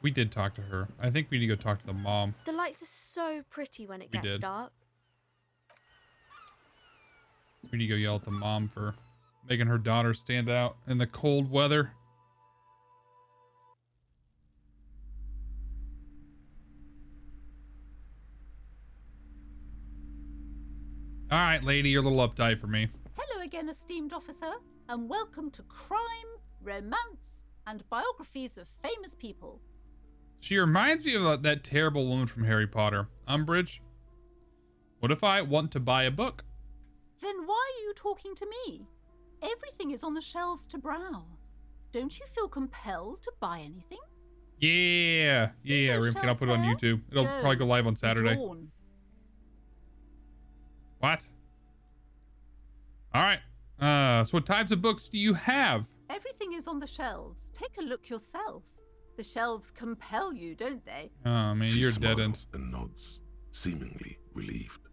We did talk to her. I think we need to go talk to the mom. The lights are so pretty when it We gets did. dark. We need to go yell at the mom for making her daughter stand out in the cold weather. All right, lady, you're a little uptight for me. Hello again, esteemed officer, and welcome to Crime, Romance, and Biographies of Famous People. She reminds me of that terrible woman from Harry Potter. Umbridge. What if I want to buy a book? Then why are you talking to me? Everything is on the shelves to browse. Don't you feel compelled to buy anything? Yeah. See Yeah, those Rim. Can I put it on shelves YouTube? It'll there? probably go live on Be Saturday. drawn. What? All right. So what types of books do you have? Everything is on the shelves. Take a look yourself. The shelves compel you, don't they? Oh, man, She you're dead end. smiles and nods, seemingly relieved.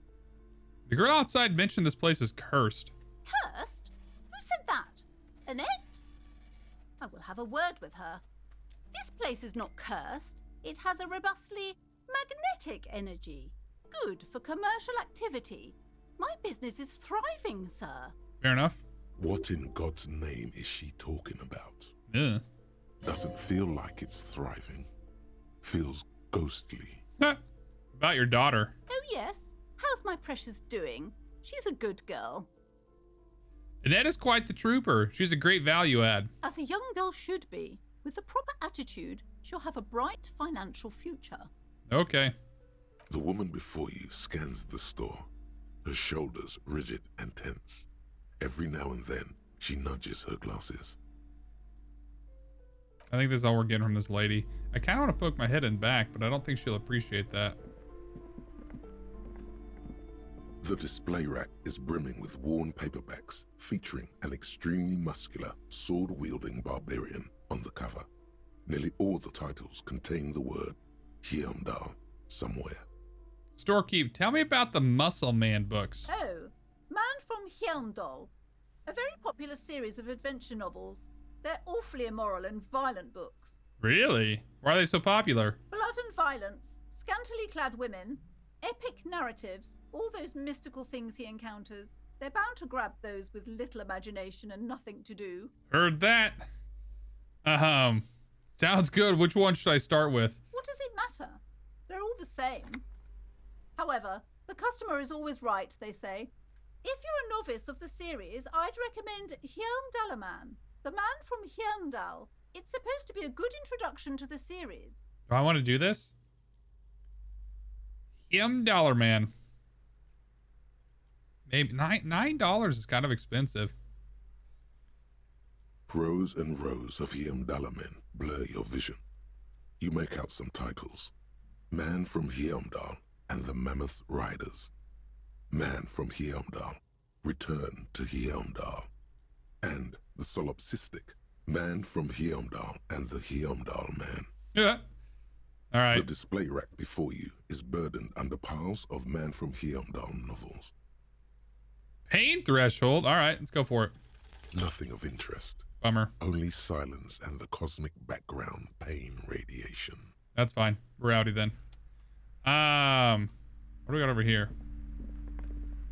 The girl outside mentioned this place is cursed. Cursed? Who said that? Annette? I will have a word with her. This place is not cursed. It has a robustly magnetic energy. Good for commercial activity. My business is thriving, sir. Fair enough. What in God's name is she talking about? Yeah. Doesn't feel like it's thriving. Feels ghostly. About your daughter. Oh, yes. How's my precious doing? She's a good girl. Annette is quite the trooper. She's a great value add. As a young girl should be. With the proper attitude, she'll have a bright financial future. Okay. The woman before you scans the store, her shoulders rigid and tense. Every now and then, she nudges her glasses. I think this is all we're getting from this lady. I kind of want to poke my head in back, but I don't think she'll appreciate that. The display rack is brimming with worn paperbacks featuring an extremely muscular, sword-wielding barbarian on the cover. Nearly all the titles contain the word Hyundai somewhere. Storekeep, tell me about the Muscle Man books. Oh, Man from Hyundai. A very popular series of adventure novels. They're awfully immoral and violent books. Really? Why are they so popular? Blood and violence, scantily clad women, epic narratives, all those mystical things he encounters. They're bound to grab those with little imagination and nothing to do. Heard that. Sounds good. Which one should I start with? What does it matter? They're all the same. However, the customer is always right, they say. If you're a novice of the series, I'd recommend Hyundalaman, the man from Hyundal. It's supposed to be a good introduction to the series. Do I want to do this? $9 Man. Maybe $9 is kind of expensive. Rows and rows of Hyundalamen blur your vision. You make out some titles. Man from Hyundal and the Mammoth Riders. Man from Hyundal, Return to Hyundal. And the solipsistic Man from Hyundal and the Hyundal Man. Yeah. All The right. display rack before you is burdened under piles of Man from Hyundal novels. Pain threshold. All right, let's go for it. Nothing of interest. Bummer. Only silence and the cosmic background pain radiation. That's fine. We're outie then. What do we got over here?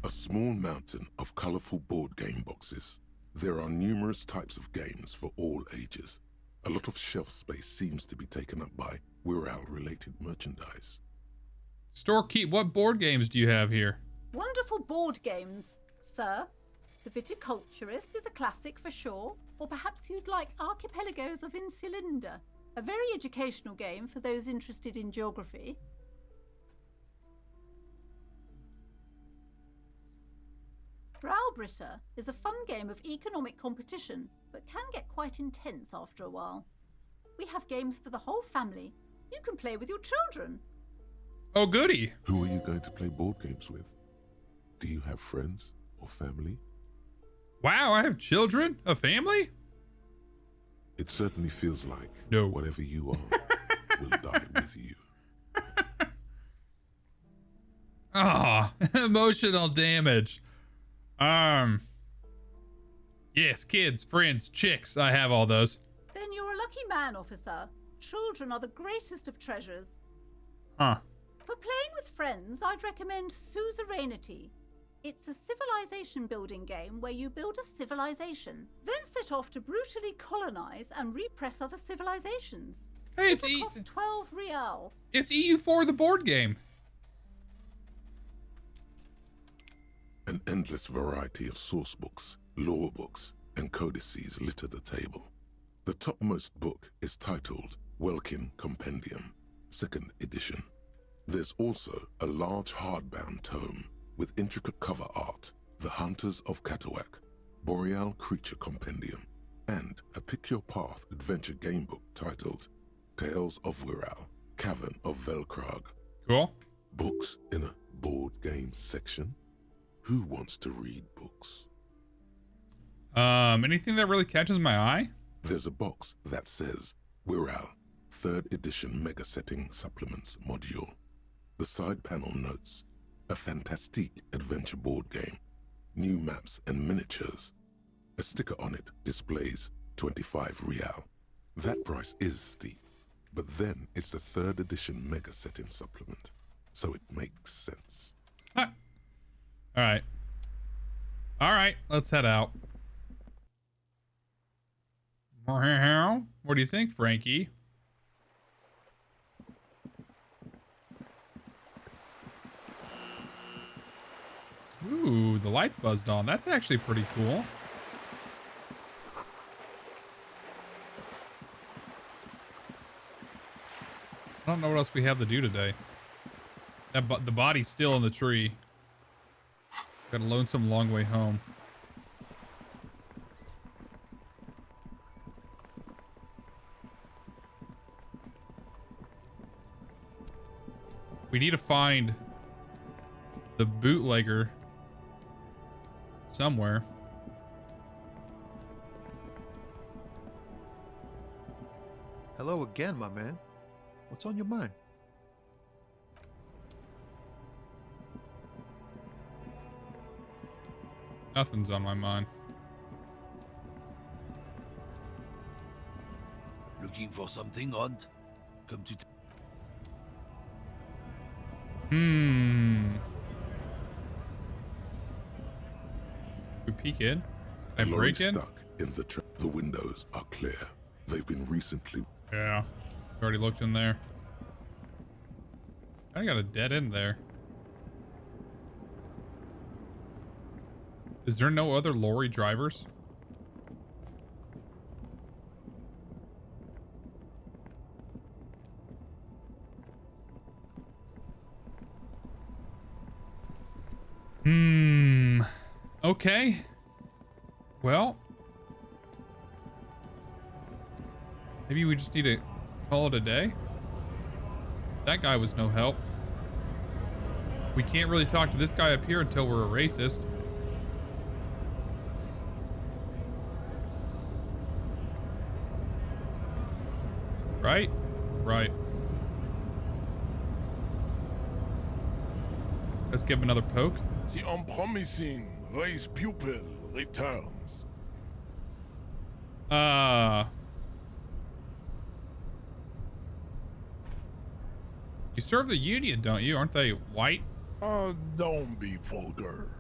A small mountain of colorful board game boxes. There are numerous types of games for all ages. A lot of shelf space seems to be taken up by Wirral-related merchandise. Storekeep, what board games do you have here? Wonderful board games, sir. The Viticulturist is a classic for sure, or perhaps you'd like Archipelagos of Insulinda, a very educational game for those interested in geography. Browbritter is a fun game of economic competition, but can get quite intense after a while. We have games for the whole family. You can play with your children. Oh, goody. Who are you going to play board games with? Do you have friends or family? Wow, I have children? A family? It certainly feels like No. whatever you are will die with you. Ah, emotional damage. Yes, kids, friends, chicks. I have all those. Then you're a lucky man, officer. children are the greatest of treasures. Huh. For playing with friends, I'd recommend Suzerainty. It's a civilization building game where you build a civilization, then set off to brutally colonize and repress other civilizations. Hey, It costs 12 real. it's EU4, the board game. An endless variety of source books, lore books, and codices litter the table. The topmost book is titled Welkin Compendium, 2nd edition. There's also a large hardbound tome with intricate cover art, The Hunters of Catawak, Boreal Creature Compendium, and a Pick Your Path adventure game book titled Tales of Wirral, Cavern of Velkrag. Cool. Books in a board game section? Who wants to read books? Anything that really catches my eye? There's a box that says Wirral, 3rd edition Mega Setting Supplements Module. The side panel notes, a fantastique adventure board game, new maps and miniatures. A sticker on it displays 25 real. That price is steep, but then it's the 3rd edition Mega Setting Supplement, so it makes sense. Huh. All right. All right, let's head out. What do you think, Frankie? Ooh, the lights buzzed on. That's actually pretty cool. I don't know what else we have to do today. The body's still in the tree. Got a lonesome long way home. We need to find the bootlegger somewhere. Hello again, my man. What's on your mind? Nothing's on my mind. Looking for something, Hunt? Come to... We peek in? I Lorry's break in? stuck in the The windows are clear. They've been recently... Yeah. Already looked in there. I got a dead end there. Is there no other lorry drivers? Okay. Well, maybe we just need to call it a day. That guy was no help. We can't really talk to this guy up here until we're a racist. Right? Right. Let's give him another poke. The unpromising race pupil returns. You serve the Union, don't you? Aren't they white? Don't be vulgar.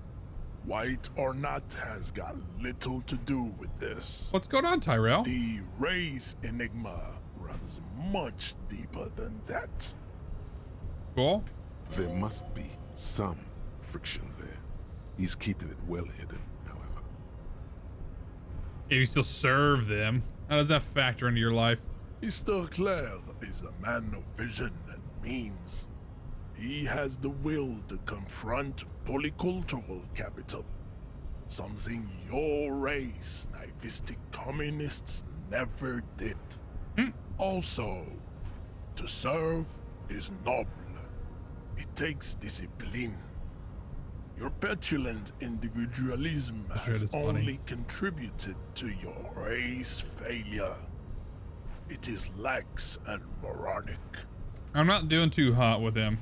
White or not has got little to do with this. What's going on, Tyrell? The race enigma runs much deeper than that. Cool. There must be some friction there. He's keeping it well hidden, however. Yeah, you still serve them. How does that factor into your life? Mr. Clare is a man of vision and means. He has the will to confront polycultural capital, something your race, naivistic communists, never did. Also, to serve is noble. It takes discipline. Your petulant individualism has only contributed to your race failure. It is lax and moronic. I'm not doing too hot with him.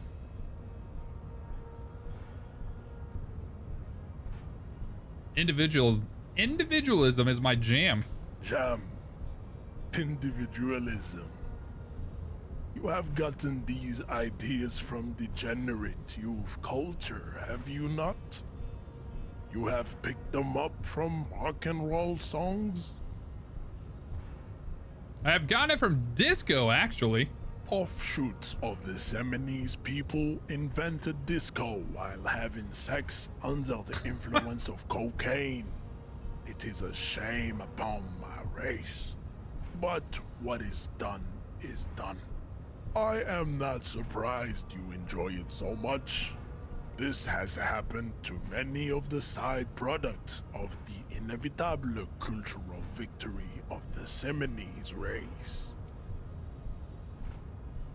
Individualism is my jam. Jam. Individualism. You have gotten these ideas from degenerate youth culture, have you not? You have picked them up from rock and roll songs? I have gotten it from disco, actually. Offshoots of the Seminoles people invented disco while having sex under the influence of cocaine. It is a shame upon my race. But what is done is done. I am not surprised you enjoy it so much. This has happened to many of the side products of the inevitable cultural victory of the Seminoles race.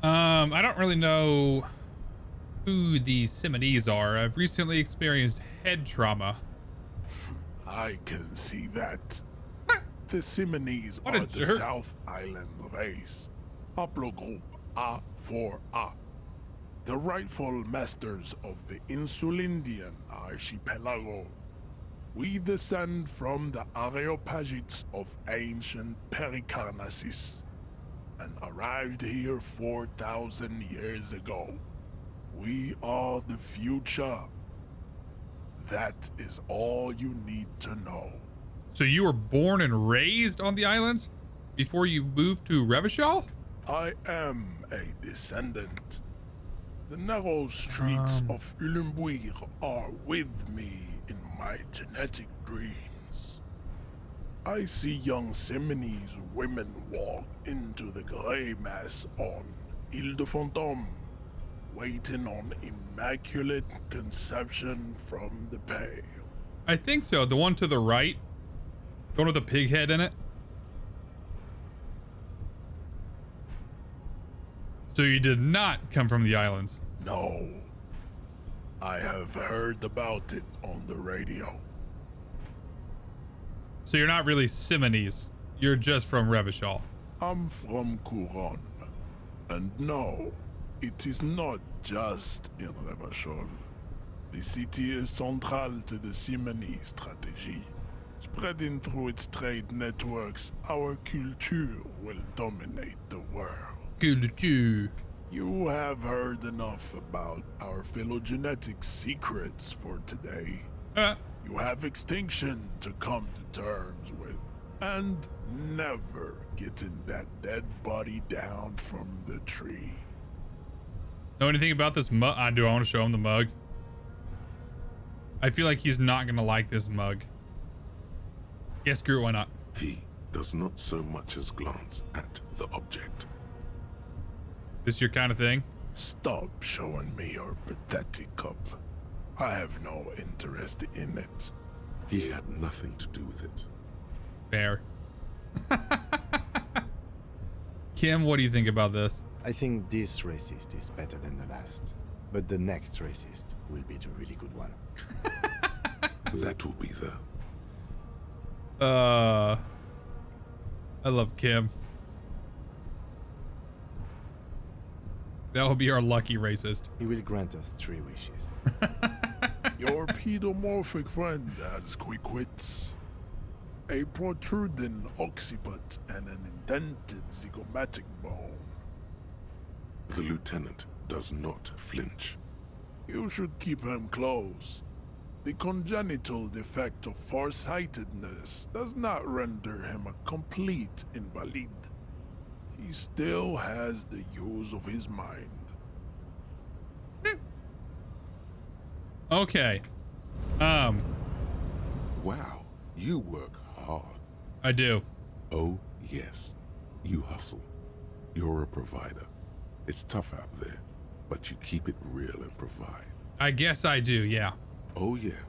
I don't really know who the Seminoles are. I've recently experienced head trauma. I can see that. The Seminoles What a are the jerk. South Island race. Haplogroup A4A. The rightful masters of the Insulindian archipelago. We descend from the Areopagites of ancient Pericarnassus and arrived here 4,000 years ago. We are the future. That is all you need to know. So you were born and raised on the islands before you moved to Revachol? I am a descendant. The narrow streets of Ulimbuir are with me in my genetic dreams. I see young Seminoles women walk into the grey mass on Ile de Fantôme, waiting on immaculate conception from the pale. I think so. The one to the right. The one with the pig head in it. So you did not come from the islands. No. I have heard about it on the radio. So you're not really Seminoles. You're just from Revachol. I'm from Couronne. And no, it is not just in Revachol. The city is central to the Seminoles strategy. Spreading through its trade networks, our culture will dominate the world. Culture. You have heard enough about our phylogenetic secrets for today. You have extinction to come to terms with, and never getting that dead body down from the tree. Know anything about this mug? I do. I want to show him the mug. I feel like he's not going to like this mug. Yeah, screw it. Why not? He does not so much as glance at the object. This your kind of thing? Stop showing me your pathetic cup. I have no interest in it. He had nothing to do with it. Fair. Kim, what do you think about this? I think this racist is better than the last. But the next racist will be the really good one. That will be the... I love Kim. That will be our lucky racist. He will grant us 3 wishes. Your pedomorphic friend has quick wits. A protruding occiput and an indented zygomatic bone. The lieutenant does not flinch. You should keep him close. The congenital defect of farsightedness does not render him a complete invalid. He still has the use of his mind. Okay. Wow, you work hard. I do. Oh, yes. You hustle. You're a provider. It's tough out there, but you keep it real and provide. I guess I do, yeah. Oh, yeah.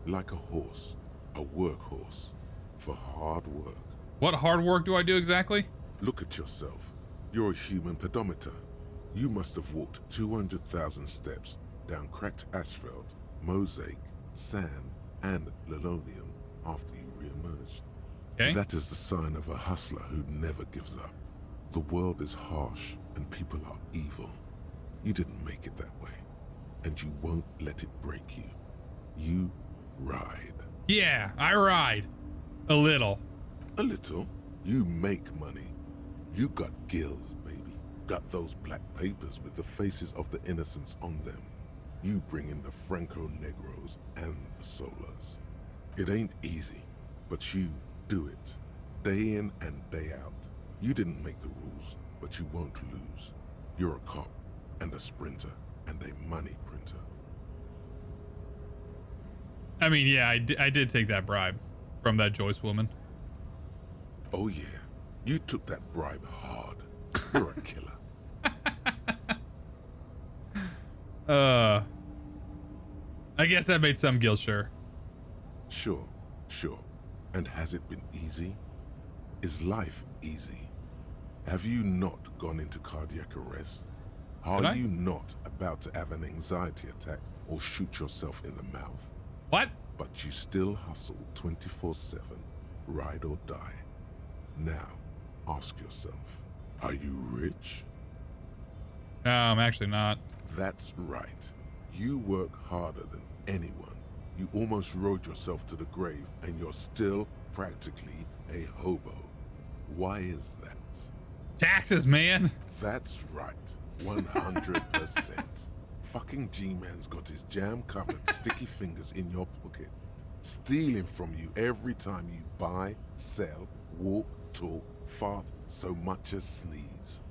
Like a horse. A workhorse. For hard work. What hard work do I do exactly? Look at yourself. You're a human pedometer. You must have walked 200,000 steps down cracked asphalt, mosaic, sand, and linoleum after you re-emerged. Okay. That is the sign of a hustler who never gives up. The world is harsh and people are evil. You didn't make it that way, and you won't let it break you. You ride. Yeah, I ride. A little. A little. You make money. You got gills, baby. Got those black papers with the faces of the innocents on them. You bring in the Franco Negros and the Solas. It ain't easy, but you do it. Day in and day out. You didn't make the rules, but you won't lose. You're a cop, and a sprinter, and a money printer. I mean, yeah, I did take that bribe from that Joyce woman. Oh yeah, you took that bribe hard. You're a killer. I guess that made some guilt, sure. Sure. And has it been easy? Is life easy? Have you not gone into cardiac arrest? Are you not about to have an anxiety attack or shoot yourself in the mouth? What? But you still hustle 24/7, ride or die. Now, ask yourself, are you rich? No, I'm actually not. That's right. You work harder than anyone. You almost rode yourself to the grave, and you're still practically a hobo. Why is that? Taxes, man. That's right. 100%. Fucking G-Man's got his jam-covered sticky fingers in your pocket, stealing from you every time you buy, sell, walk, talk, fart, so much as sneeze.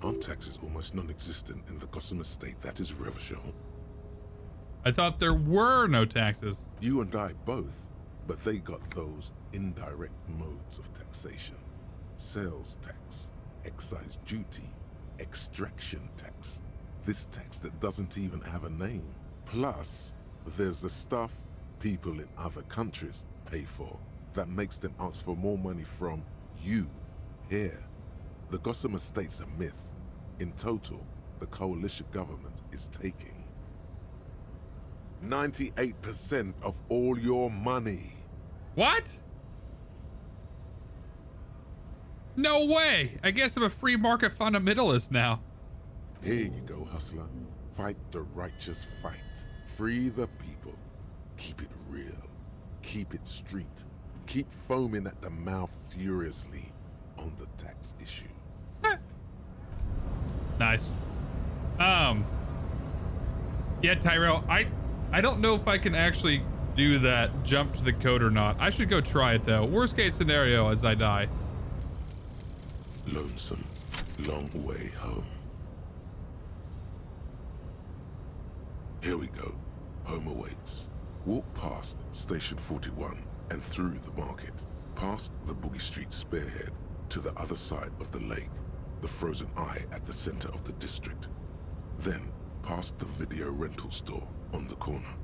Aren't taxes almost non-existent in the Gossamer state that is Revachol? I thought there were no taxes. You and I both, but they got those indirect modes of taxation. Sales tax, excise duty, extraction tax. This tax that doesn't even have a name. Plus, there's the stuff people in other countries pay for that makes them ask for more money from you here. The Gossamer state's a myth. In total, the coalition government is taking 98% of all your money. What? No way. I guess I'm a free market fundamentalist now. Here you go, hustler. Fight the righteous fight. Free the people. Keep it real. Keep it street. Keep foaming at the mouth furiously on the tax issue. Nice. Yeah, Tyrell, I don't know if I can actually do that jump to the code or not. I should go try it though. Worst case scenario is I die. Lonesome, long way home. Here we go. Home awaits. Walk past Station 41 and through the market, past the Boogie Street spearhead to the other side of the lake, the frozen eye at the center of the district. Then past the video rental store on the corner.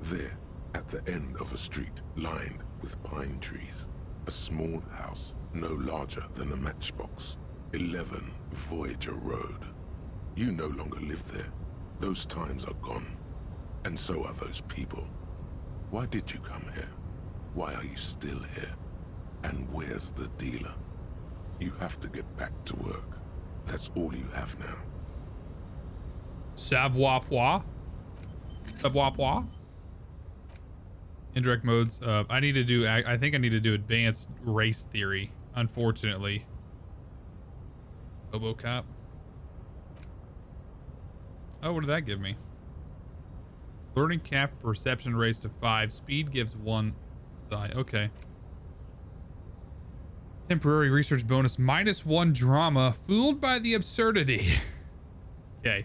There, at the end of a street lined with pine trees, a small house no larger than a matchbox. 11 Voyager Road. You no longer live there. Those times are gone. And so are those people. Why did you come here? Why are you still here? And where's the dealer? You have to get back to work. That's all you have now. Savoir-faire? Savoir-faire? Indirect modes. I need to do, I think I need to do advanced race theory, unfortunately. Robocop. Oh, what did that give me? Learning cap perception raised to 5. Speed gives 1 psi. Okay. Temporary research bonus -1 drama. Fooled by the absurdity. Okay.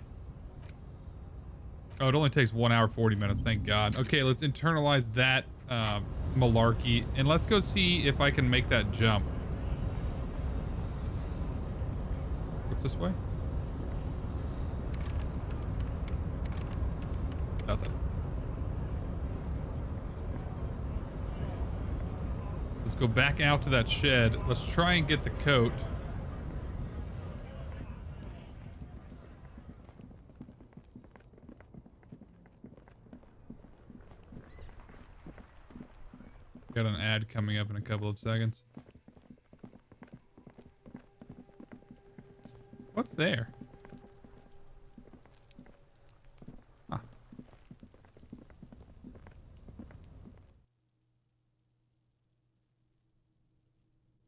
Oh, it only takes 1 hour 40 minutes. Thank God. Okay, let's internalize that malarkey and let's go see if I can make that jump. What's this way? Nothing. Let's go back out to that shed. Let's try and get the coat. Got an ad coming up in a couple of seconds. What's there? Huh. I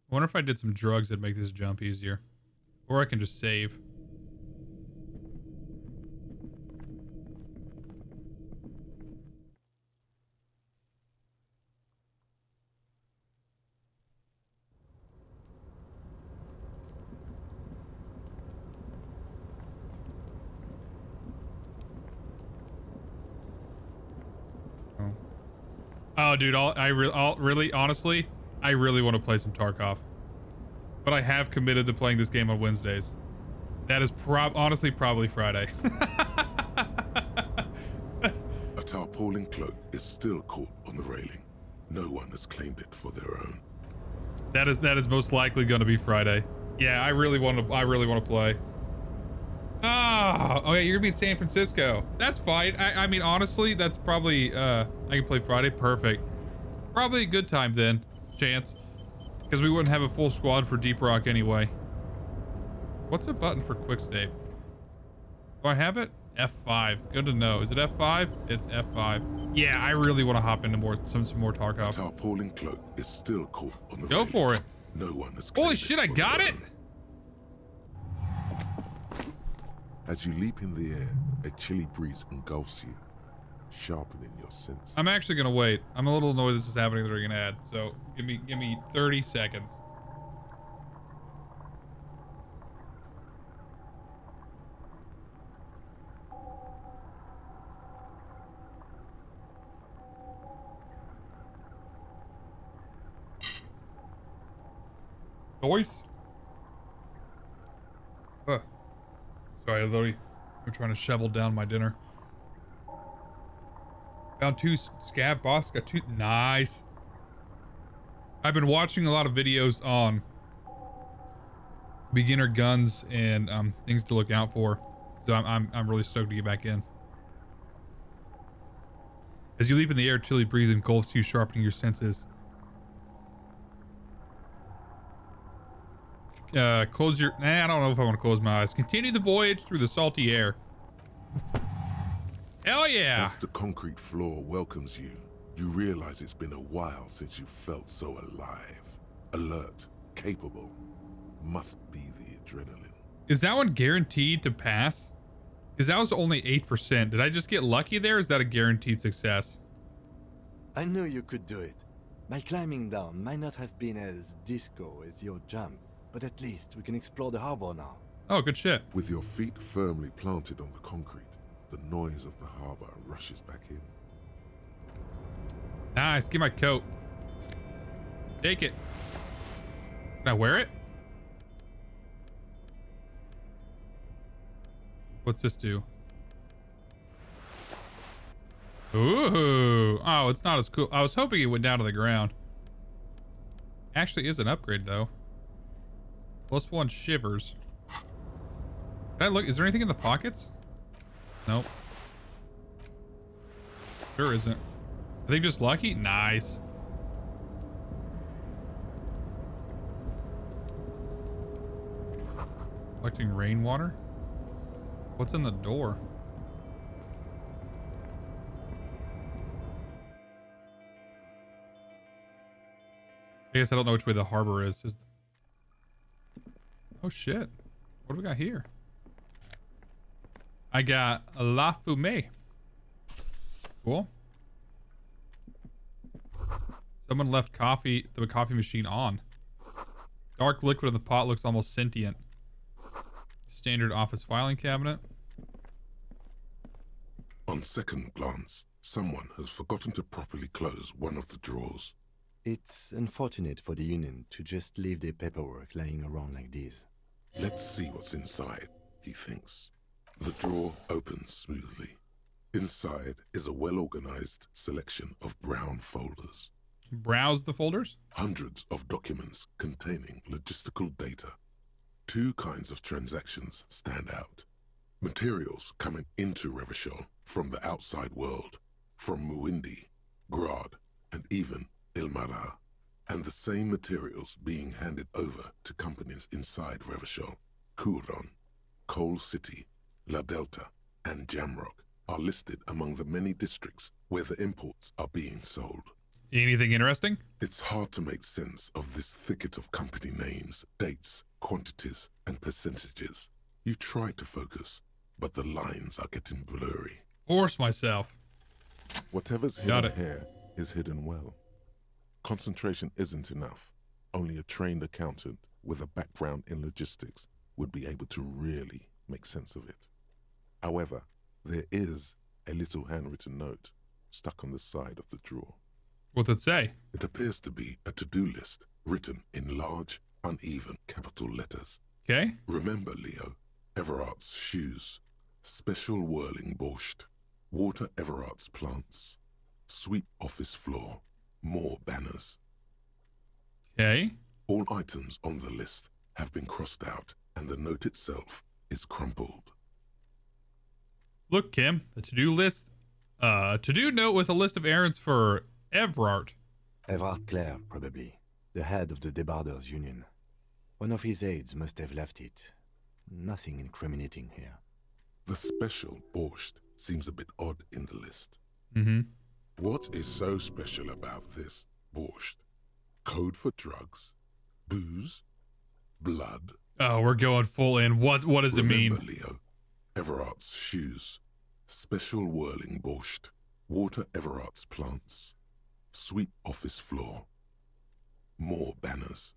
wonder if I did some drugs that'd make this jump easier. Or I can just save. Oh, dude, honestly, I really want to play some Tarkov. But I have committed to playing this game on Wednesdays. That is honestly probably Friday. A tarpaulin cloak is still caught on the railing. No one has claimed it for their own. That is most likely going to be Friday. Yeah, I really want to play. Oh, yeah, you're gonna be in San Francisco. That's fine. I mean, honestly, that's probably I can play Friday. Perfect. Probably a good time then, Chance, because we wouldn't have a full squad for Deep Rock anyway. What's a button for quick save? Do I have it? F5. Good to know. Is it F5? It's F5. Yeah, I really want to hop into some more Tarkov. The tarpaulin cloak is still caught on the Go railing. for it. No one has Holy claimed shit, it I for got their it. own. As you leap in the air, a chilly breeze engulfs you, sharpening your senses. I'm actually gonna wait. I'm a little annoyed this is happening during an ad, so give me 30 seconds. Noise. Sorry, I'm trying to shovel down my dinner. Found 2 scav boss. Got 2. Nice. I've been watching a lot of videos on beginner guns and things to look out for. So I'm really stoked to get back in. As you leap in the air, chilly breeze engulfs you, sharpening your senses. Close your... I don't know if I want to close my eyes. Continue the voyage through the salty air. Hell yeah! As the concrete floor welcomes you, you realize it's been a while since you felt so alive. Alert, capable. Must be the adrenaline. Is that one guaranteed to pass? Because that was only 8%. Did I just get lucky there? Or is that a guaranteed success? I knew you could do it. My climbing down might not have been as disco as your jump, but at least we can explore the harbor now. Oh, good shit. With your feet firmly planted on the concrete, the noise of the harbor rushes back in. Nice. Get my coat. Take it. Can I wear it? What's this do? Ooh. Oh, it's not as cool. I was hoping it went down to the ground. Actually is an upgrade though. +1 shivers. Can I look? Is there anything in the pockets? Nope. Sure isn't. Are they just lucky? Nice. Collecting rainwater? What's in the door? I guess I don't know which way the harbor is. Oh shit. What do we got here? I got La Fumée. Cool. Someone left the coffee machine on. Dark liquid in the pot looks almost sentient. Standard office filing cabinet. On second glance, someone has forgotten to properly close one of the drawers. It's unfortunate for the Union to just leave their paperwork lying around like this. Let's see what's inside, he thinks. The drawer opens smoothly. Inside is a well-organized selection of brown folders. Browse the folders. Hundreds of documents containing logistical data. 2 kinds of transactions stand out. Materials coming into Revachol from the outside world, from Muindi, Grad, and even Ilmara. And the same materials being handed over to companies inside Revachol. Kuron, Coal City, La Delta, and Jamrock are listed among the many districts where the imports are being sold. Anything interesting? It's hard to make sense of this thicket of company names, dates, quantities and percentages. You try to focus, but the lines are getting blurry. Force myself. Whatever's Got hidden it. here is hidden well. Concentration isn't enough. Only a trained accountant with a background in logistics would be able to really make sense of it. However, there is a little handwritten note stuck on the side of the drawer. What's it say? It appears to be a to-do list written in large, uneven capital letters. Okay. Remember, Leo, Everard's shoes, special whirling borscht, water Everard's plants, sweep office floor, more banners. Okay. All items on the list have been crossed out, and the note itself is crumpled. Look, Kim, the to-do list. To-do note with a list of errands for Everard. Everard Clare, probably. The head of the Debarders Union. One of his aides must have left it. Nothing incriminating here. The special borscht seems a bit odd in the list. Mm-hmm. What is so special about this borscht? Code for drugs? Booze? Blood? Oh, we're going full in. What does it mean? Remember, Leo, Everard's shoes, special whirling borscht, water Everard's plants, sweep office floor, more banners.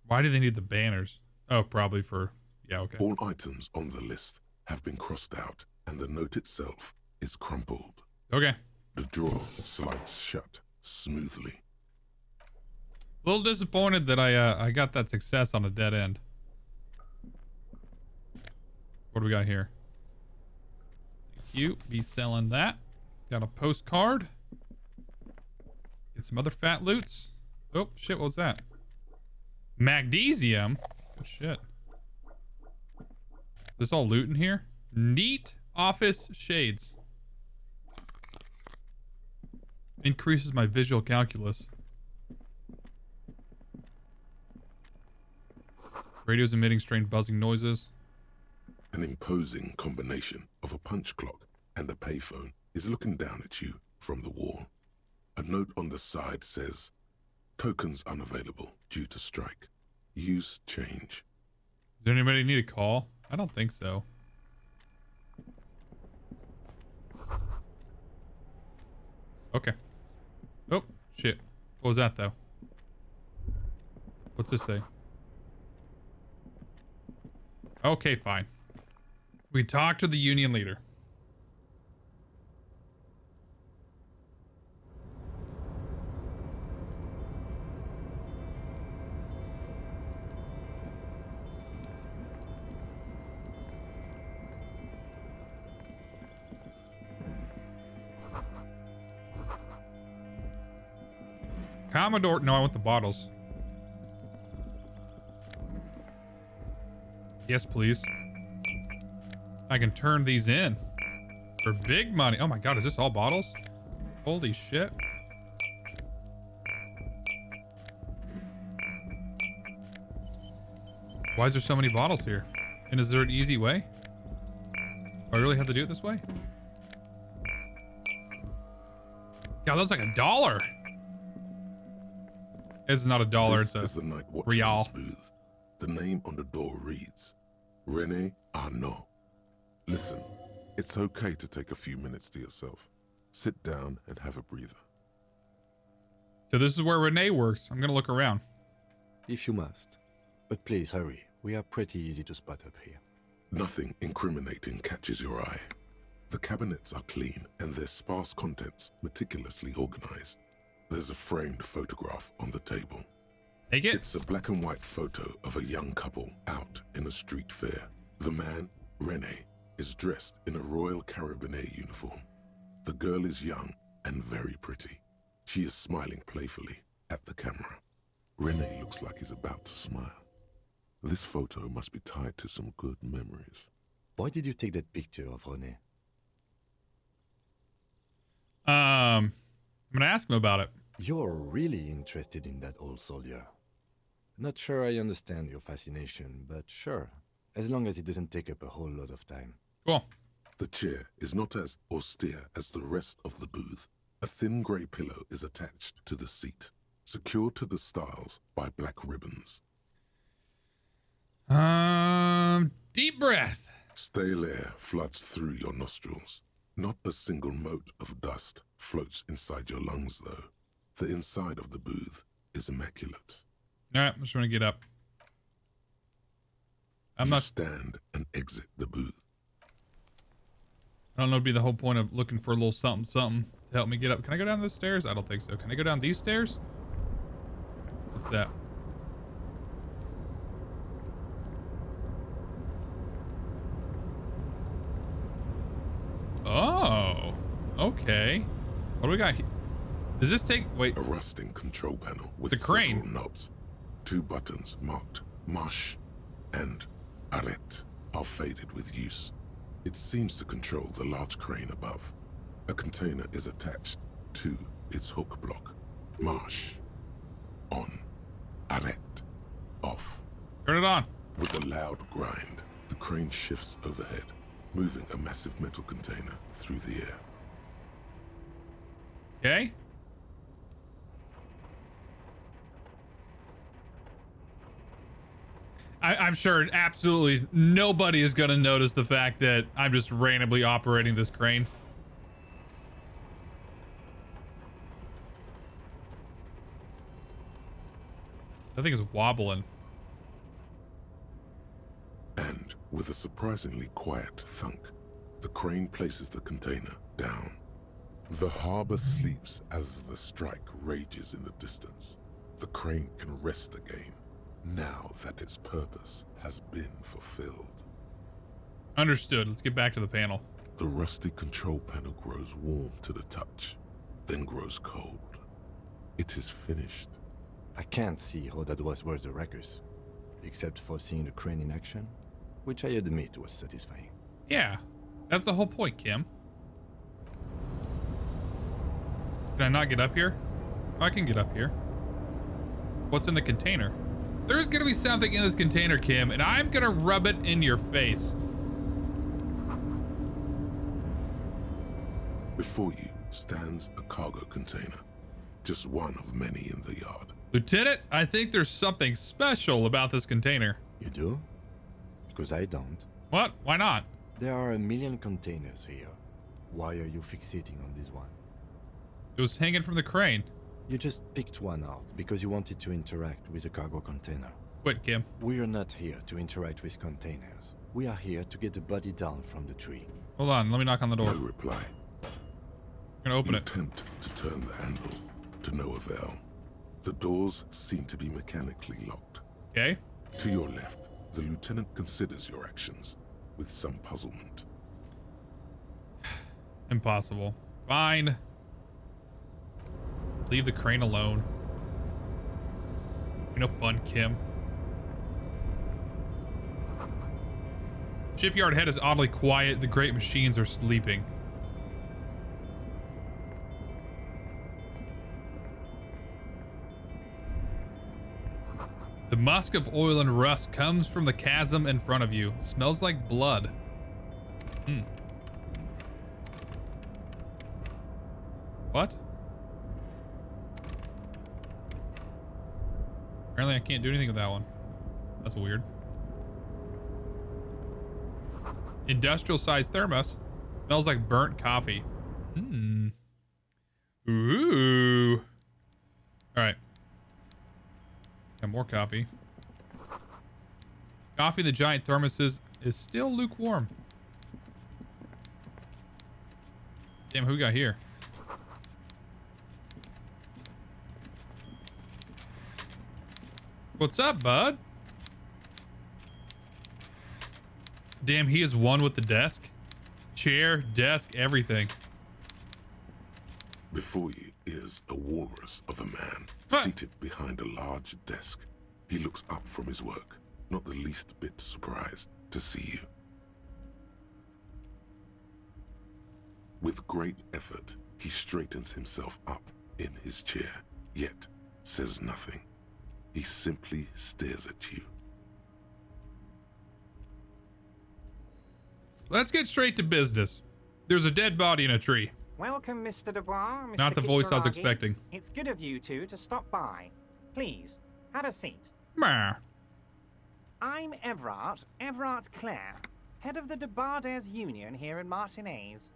Why do they need the banners? Oh, probably for... Yeah, okay. All items on the list have been crossed out, and the note itself is crumpled. Okay. The drawer slides shut smoothly. A little disappointed that I got that success on a dead end. What do we got here? Thank you. Be selling that. Got a postcard. Get some other fat loots. Oh, shit, what was that? Magnesium? Good shit. Is this all loot in here? Neat office shades. Increases my visual calculus. Radio's emitting strange buzzing noises. An imposing combination of a punch clock and a payphone is looking down at you from the wall. A note on the side says, "Tokens unavailable due to strike. Use change." Is there anybody need a call? I don't think so. Okay. Oh, shit. What was that, though? What's this say? Okay, fine. We talked to the union leader. Commodore, no, I want the bottles. Yes, please. I can turn these in for big money. Oh my god, is this all bottles? Holy shit. Why is there so many bottles here? And is there an easy way? Do I really have to do it this way? God, that's like $1. It's not $1, This it's is the night a real. watchman's booth. The name on the door reads, René Arnaud. Listen, it's okay to take a few minutes to yourself. Sit down and have a breather. So this is where Renee works. I'm gonna look around. If you must. But please hurry. We are pretty easy to spot up here. Nothing incriminating catches your eye. The cabinets are clean and their sparse contents meticulously organized. There's a framed photograph on the table. Take it. It's a black and white photo of a young couple out in a street fair. The man, René, is dressed in a Royal Carabinier uniform. The girl is young and very pretty. She is smiling playfully at the camera. René looks like he's about to smile. This photo must be tied to some good memories. Why did you take that picture of René? I'm gonna ask him about it. You're really interested in that old soldier. Not sure I understand your fascination, but sure. As long as it doesn't take up a whole lot of time. Cool. The chair is not as austere as the rest of the booth. A thin grey pillow is attached to the seat, secured to the stiles by black ribbons. Deep breath. Stale air floods through your nostrils. Not a single mote of dust floats inside your lungs, though. The inside of the booth is immaculate. All right, I'm just gonna get up. I'm You not. stand and exit the booth. I don't know. It'd be the whole point of looking for a little something to help me get up. Can I go down those stairs? I don't think so. Can I go down these stairs? What's that? Oh, okay. What do we got here? Does this take, wait, A rusting control panel with The crane. several knobs. 2 buttons marked Marsh and Arrête are faded with use. It seems to control the large crane above. A container is attached to its hook block. Marsh. On. Arrête. Off. turn it on. With a loud grind, the crane shifts overhead, moving a massive metal container through the air. Okay. I'm sure absolutely nobody is going to notice the fact that I'm just randomly operating this crane. That thing is wobbling. And with a surprisingly quiet thunk, the crane places the container down. The harbor sleeps as the strike rages in the distance. The crane can rest again, now that its purpose has been fulfilled. Understood. Let's get back to the panel. The rusty control panel grows warm to the touch, then grows cold. It is finished. I can't see how that was worth the ruckus, except for seeing the crane in action, which I admit was satisfying. Yeah, that's the whole point, Kim. Can I not get up here? Oh, I can get up here. What's in the container? There's gonna be something in this container, Kim, and I'm gonna rub it in your face. Before you stands a cargo container, just one of many in the yard. Lieutenant, I think there's something special about this container. You do? Because I don't. What? Why not? There are a million containers here. Why are you fixating on this one? It was hanging from the crane. You just picked one out because you wanted to interact with a cargo container. Quit, Kim. We're not here to interact with containers. We are here to get the body down from the tree. Hold on, let me knock on the door. No reply. I'm gonna open You it. attempt to turn the handle, to no avail. The doors seem to be mechanically locked. Okay. To your left, the lieutenant considers your actions with some puzzlement. Impossible. Fine. Leave the crane alone. No fun, Kim. Shipyard head is oddly quiet. The great machines are sleeping. The musk of oil and rust comes from the chasm in front of you. It smells like blood. What? Apparently I can't do anything with that one. That's weird. Industrial sized thermos. Smells like burnt coffee. Ooh. All right. Got more coffee. Coffee in the giant thermoses is still lukewarm. Damn, who we got here? What's up, bud? Damn, he is one with the desk. Chair, desk, everything. Before you is a walrus of a man, Huh. seated behind a large desk. He looks up from his work, not the least bit surprised to see you. With great effort, he straightens himself up in his chair, yet says nothing. He simply stares at you. Let's get straight to business. There's a dead body in a tree. Welcome, Mr. Dubois, Mr. Not the voice I was Kitsuragi. expecting. It's good of you two to stop by. Please, have a seat. Meh. I'm Everard Clare, head of the Debarders Union here in Martinez.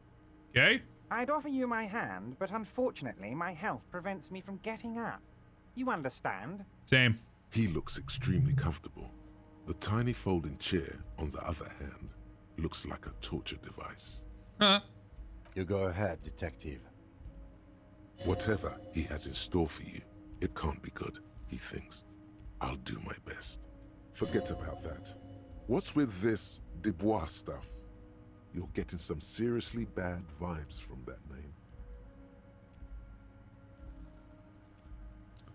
Okay. I'd offer you my hand, but unfortunately my health prevents me from getting up. You understand? Same. He looks extremely comfortable. The tiny folding chair, on the other hand, looks like a torture device. Huh. You go ahead, detective. Whatever he has in store for you, it can't be good, he thinks. I'll do my best. Forget about that. What's with this Dubois stuff? You're getting some seriously bad vibes from that name.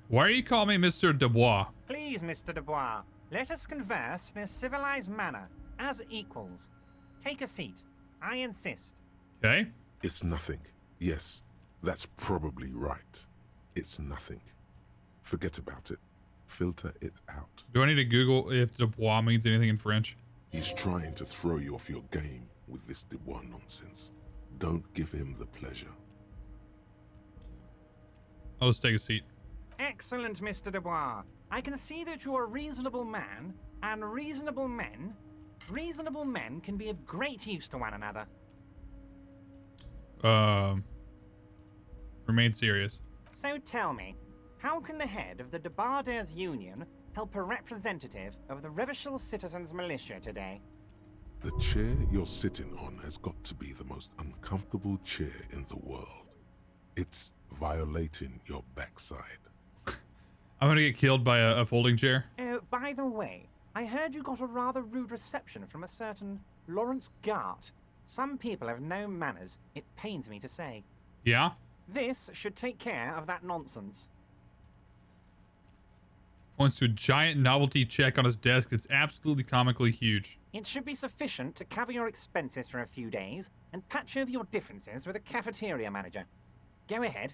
Why are you calling me Mr. Dubois? Please, Mr. Dubois, let us converse in a civilized manner, as equals. Take a seat. I insist. Okay. It's nothing. Yes, that's probably right. It's nothing. Forget about it. Filter it out. Do I need to Google if Dubois means anything in French? He's trying to throw you off your game with this Dubois nonsense. Don't give him the pleasure. I'll just take a seat. Excellent, Mr. Dubois. I can see that you're a reasonable man, and reasonable men can be of great use to one another. Remain serious. So tell me, how can the head of the Debarders Union help a representative of the Revachol Citizens Militia today? The chair you're sitting on has got to be the most uncomfortable chair in the world. It's violating your backside. I'm gonna get killed by a folding chair. Oh, by the way, I heard you got a rather rude reception from a certain Lawrence Gart. Some people have no manners, it pains me to say. Yeah? This should take care of that nonsense. Points to a giant novelty check on his desk that's absolutely comically huge. It should be sufficient to cover your expenses for a few days and patch over your differences with a cafeteria manager. Go ahead,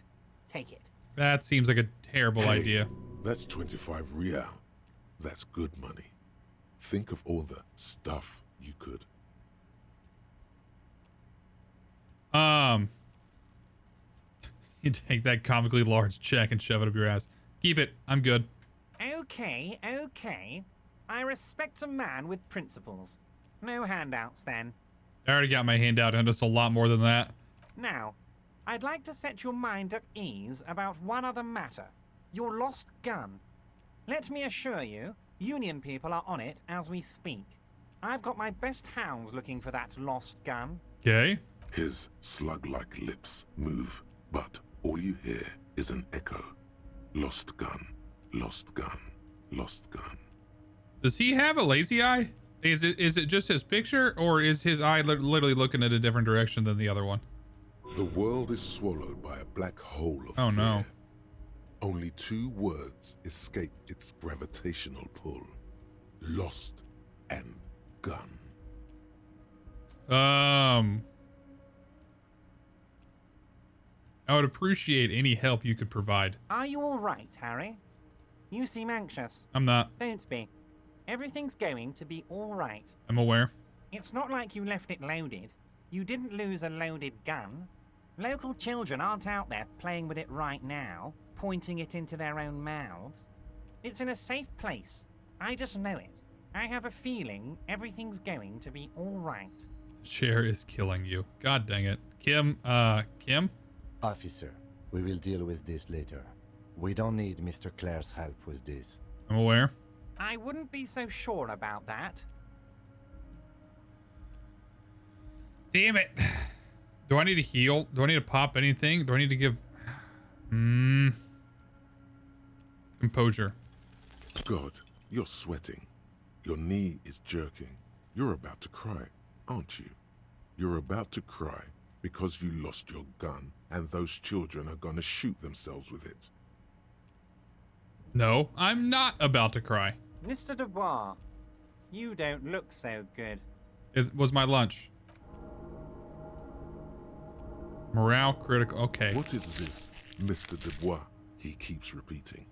take it. That seems like a terrible Hey, idea. That's 25 real. That's good money. Think of all the stuff you could. You take that comically large check and shove it up your ass. Keep it. I'm good. Okay. I respect a man with principles. No handouts then. I already got my hand out and it's a lot more than that. Now, I'd like to set your mind at ease about one other matter. Your lost gun. Let me assure you, Union people are on it as we speak. I've got my best hounds looking for that lost gun. Okay. His slug-like lips move, but all you hear is an echo. Lost gun, lost gun, lost gun. Does he have a lazy eye? Is it just his picture, or is his eye literally looking at a different direction than the other one? The world is swallowed by a black hole of Oh fear. no. Only two words escape its gravitational pull. Lost and gun. I would appreciate any help you could provide. Are you all right, Harry? You seem anxious. I'm not. Don't be. Everything's going to be all right. I'm aware. It's not like you left it loaded. You didn't lose a loaded gun. Local children aren't out there playing with it right now, pointing it into their own mouths. It's in a safe place. I just know it. I have a feeling everything's going to be all right. The chair is killing you. God dang it. Kim? Officer, we will deal with this later. We don't need Mr. Clare's help with this. I'm aware. I wouldn't be so sure about that. Damn it. Do I need to heal? Do I need to pop anything? Do I need to give... Composure. God, you're sweating. Your knee is jerking. You're about to cry, aren't you? You're about to cry because you lost your gun and those children are gonna shoot themselves with it. No, I'm not about to cry. Mr. Dubois, you don't look so good. It was my lunch. Morale critical. Okay. What is this, Mr. Dubois? He keeps repeating.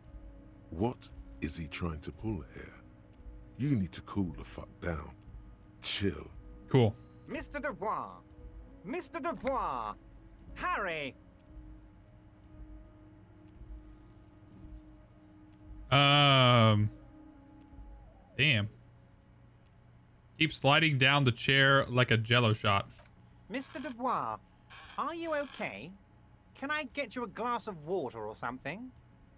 What is he trying to pull here? You need to cool the fuck down. Chill. Cool. Mr. Dubois! Mr. Dubois! Harry! Damn. Keep sliding down the chair like a jello shot. Mr. Dubois, are you okay? Can I get you a glass of water or something?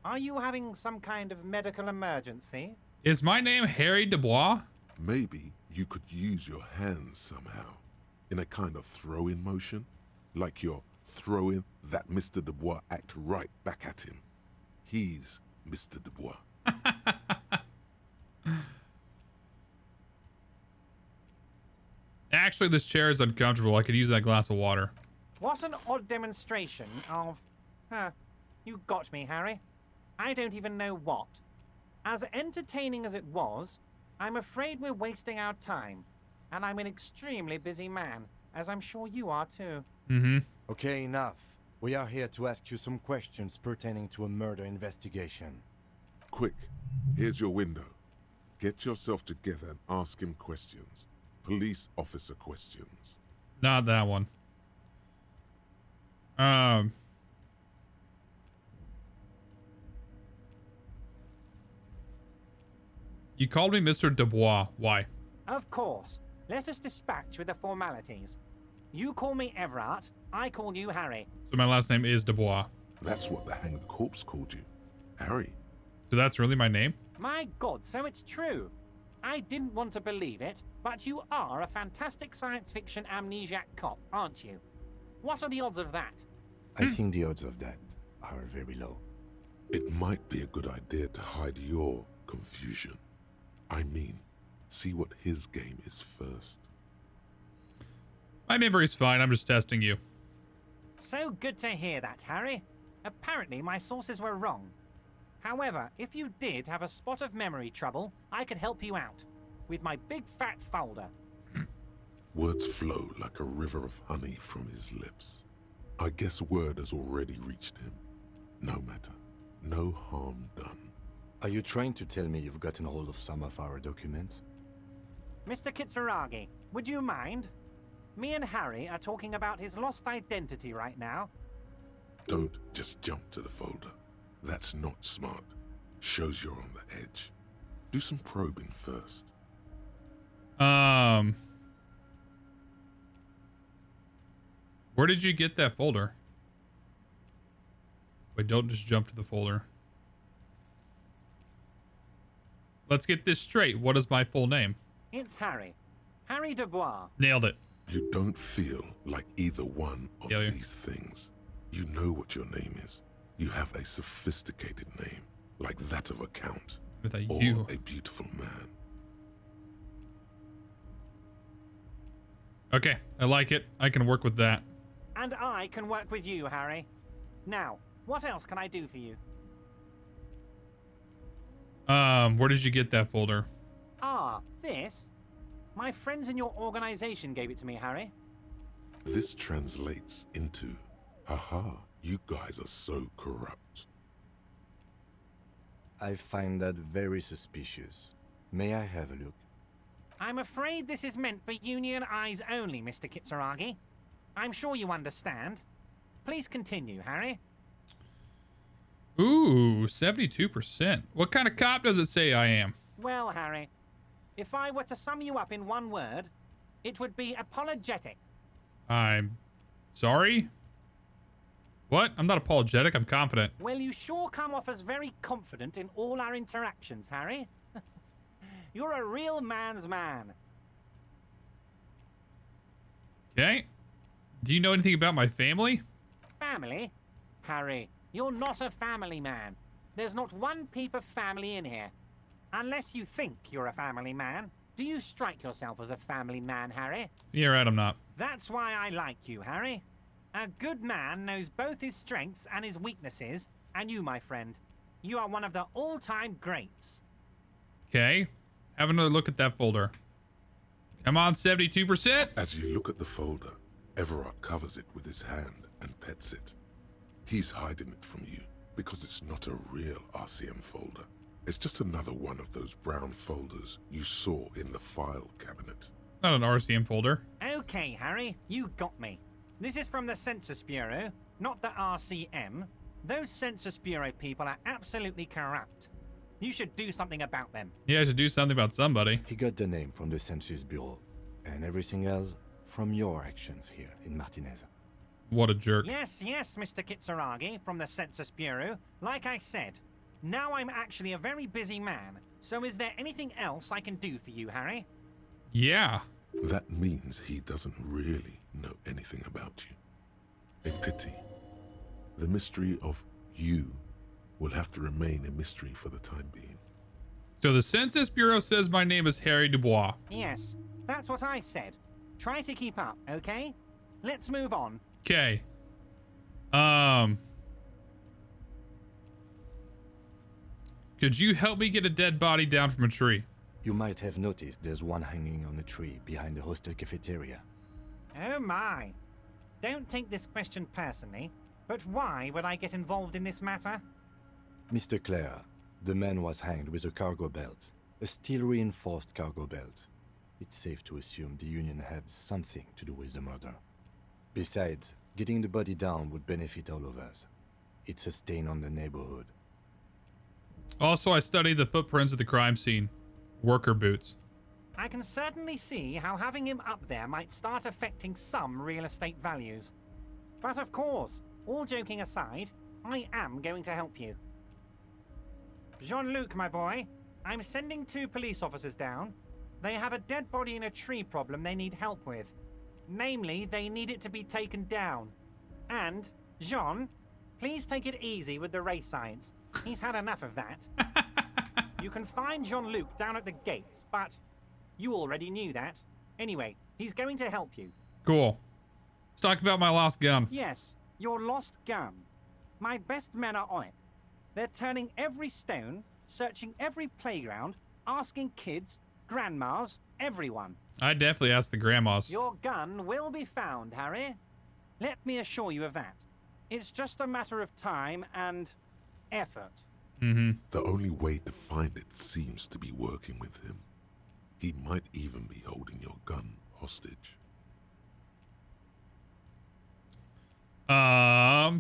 Are you having some kind of medical emergency? Is my name Harry Dubois? Maybe you could use your hands somehow, in a kind of throw-in motion, like you're throwing that Mr. Dubois act right back at him. He's Mr. Dubois. Actually, this chair is uncomfortable. I could use that glass of water. What an odd demonstration of... you got me, Harry. I don't even know what. As entertaining as it was, I'm afraid we're wasting our time. And I'm an extremely busy man, as I'm sure you are too. Mm-hmm. Okay, enough. We are here to ask you some questions pertaining to a murder investigation. Quick, here's your window. Get yourself together and ask him questions. Police officer questions. Not that one. You called me Mr. Dubois. Why? Of course. Let us dispatch with the formalities. You call me Everard, I call you Harry. So my last name is Dubois. That's what the hanged corpse called you. Harry. So that's really my name? My God, so it's true. I didn't want to believe it, but you are a fantastic science fiction amnesiac cop, aren't you? What are the odds of that? I think the odds of that are very low. It might be a good idea to hide your confusion. I mean, see what his game is first. My memory's fine. I'm just testing you. So good to hear that, Harry. Apparently my sources were wrong. However, if you did have a spot of memory trouble, I could help you out. With my big fat folder. Words flow like a river of honey from his lips. I guess word has already reached him. No matter. No harm done. Are you trying to tell me you've gotten hold of some of our documents? Mr. Kitsuragi, would you mind? Me and Harry are talking about his lost identity right now. Don't just jump to the folder. That's not smart. Shows you're on the edge. Do some probing first. Where did you get that folder? Wait, don't just jump to the folder. Let's get this straight. What is my full name? It's Harry. Harry Dubois. Nailed it. You don't feel like either one of Failure. these things. You know what your name is. You have a sophisticated name, like that of a count, With a or U. a beautiful man. Okay, I like it. I can work with that. And I can work with you, Harry. Now, what else can I do for you? Where did you get that folder? Ah, this? My friends in your organization gave it to me, Harry. This translates into, haha, you guys are so corrupt. I find that very suspicious. May I have a look? I'm afraid this is meant for union eyes only, Mr. Kitsuragi. I'm sure you understand. Please continue, Harry. Ooh, 72%. What kind of cop does it say I am? Well, Harry, if I were to sum you up in one word, it would be apologetic. I'm sorry? What? I'm not apologetic. I'm confident. Well, you sure come off as very confident in all our interactions, Harry. You're a real man's man. Okay. Do you know anything about my family? Family? Harry, you're not a family man. There's not one peep of family in here. Unless you think you're a family man. Do you strike yourself as a family man, Harry? Yeah, right, I'm not. That's why I like you, Harry. A good man knows both his strengths and his weaknesses, and you, my friend, you are one of the all-time greats. Okay. Have another look at that folder. Come on, 72%. As you look at the folder, Everard covers it with his hand and pets it. He's hiding it from you because it's not a real RCM folder. It's just another one of those brown folders you saw in the file cabinet. Not an RCM folder. Okay, Harry, you got me. This is from the Census Bureau, not the RCM. Those Census Bureau people are absolutely corrupt. You should do something about them. Yeah, I should do something about somebody. He got the name from the Census Bureau, and everything else from your actions here in Martinez. What a jerk. Yes, Mr. Kitsuragi from the Census Bureau. Like I said, now I'm actually a very busy man. So is there anything else I can do for you, Harry? Yeah. That means he doesn't really know anything about you. A pity. The mystery of you will have to remain a mystery for the time being. So the Census Bureau says my name is Harry Dubois. Yes, that's what I said. Try to keep up, okay? Let's move on. Okay. Could you help me get a dead body down from a tree? You might have noticed there's one hanging on a tree behind the hostel cafeteria. Oh my. Don't take this question personally, but why would I get involved in this matter? Mr. Clare, the man was hanged with a cargo belt, a steel-reinforced cargo belt. It's safe to assume the Union had something to do with the murder. Besides, getting the body down would benefit all of us. It's a stain on the neighborhood. Also, I studied the footprints of the crime scene. Worker boots. I can certainly see how having him up there might start affecting some real estate values. But of course, all joking aside, I am going to help you. Jean-Luc, my boy, I'm sending 2 police officers down. They have a dead body in a tree problem they need help with. Namely, they need it to be taken down. And, Jean, please take it easy with the race science. He's had enough of that. You can find Jean-Luc down at the gates, but you already knew that. Anyway, he's going to help you. Cool. Let's talk about my lost gun. Yes, your lost gun. My best men are on it. They're turning every stone, searching every playground, asking kids, grandmas, everyone. I definitely asked the grandmas. Your gun will be found, Harry. Let me assure you of that. It's just a matter of time and effort. Mm-hmm. The only way to find it seems to be working with him. He might even be holding your gun hostage. I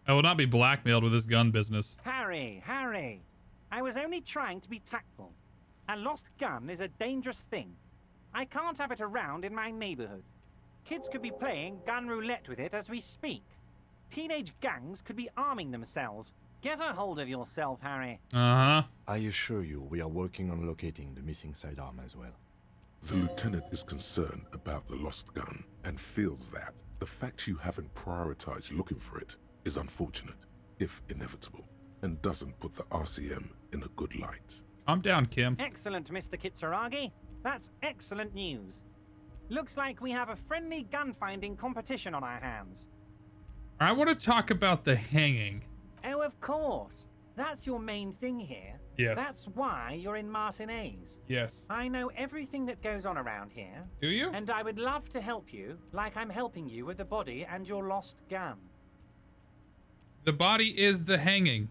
will not be blackmailed with this gun business. Harry, I was only trying to be tactful. A lost gun is a dangerous thing. I can't have it around in my neighborhood. Kids could be playing gun roulette with it as we speak. Teenage gangs could be arming themselves. Get a hold of yourself, Harry. Uh-huh. I assure you we are working on locating the missing sidearm as well. The lieutenant is concerned about the lost gun and feels that the fact you haven't prioritized looking for it is unfortunate, if inevitable, and doesn't put the RCM in a good light. I'm down, Kim. Excellent, Mr. Kitsuragi. That's excellent news. Looks like we have a friendly gun-finding competition on our hands. I want to talk about the hanging. Oh, of course. That's your main thing here. Yes. That's why you're in Martinez. Yes. I know everything that goes on around here. Do you? And I would love to help you, like I'm helping you with the body and your lost gun. The body is the hanging.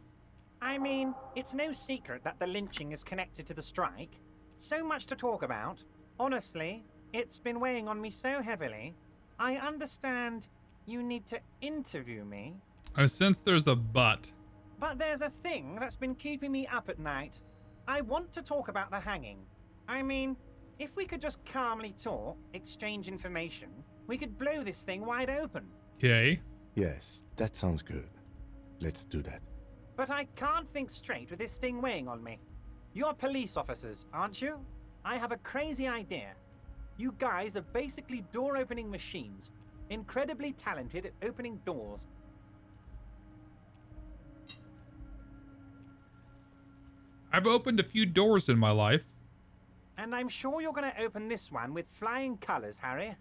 I mean, it's no secret that the lynching is connected to the strike. So much to talk about. Honestly, it's been weighing on me so heavily. I understand you need to interview me. I sense there's a but. But there's a thing that's been keeping me up at night. I want to talk about the hanging. I mean, if we could just calmly talk, exchange information, we could blow this thing wide open. Okay. Yes, that sounds good. Let's do that. But I can't think straight with this thing weighing on me. You're police officers, aren't you? I have a crazy idea. You guys are basically door-opening machines, incredibly talented at opening doors. I've opened a few doors in my life. And I'm sure you're going to open this one with flying colors, Harry.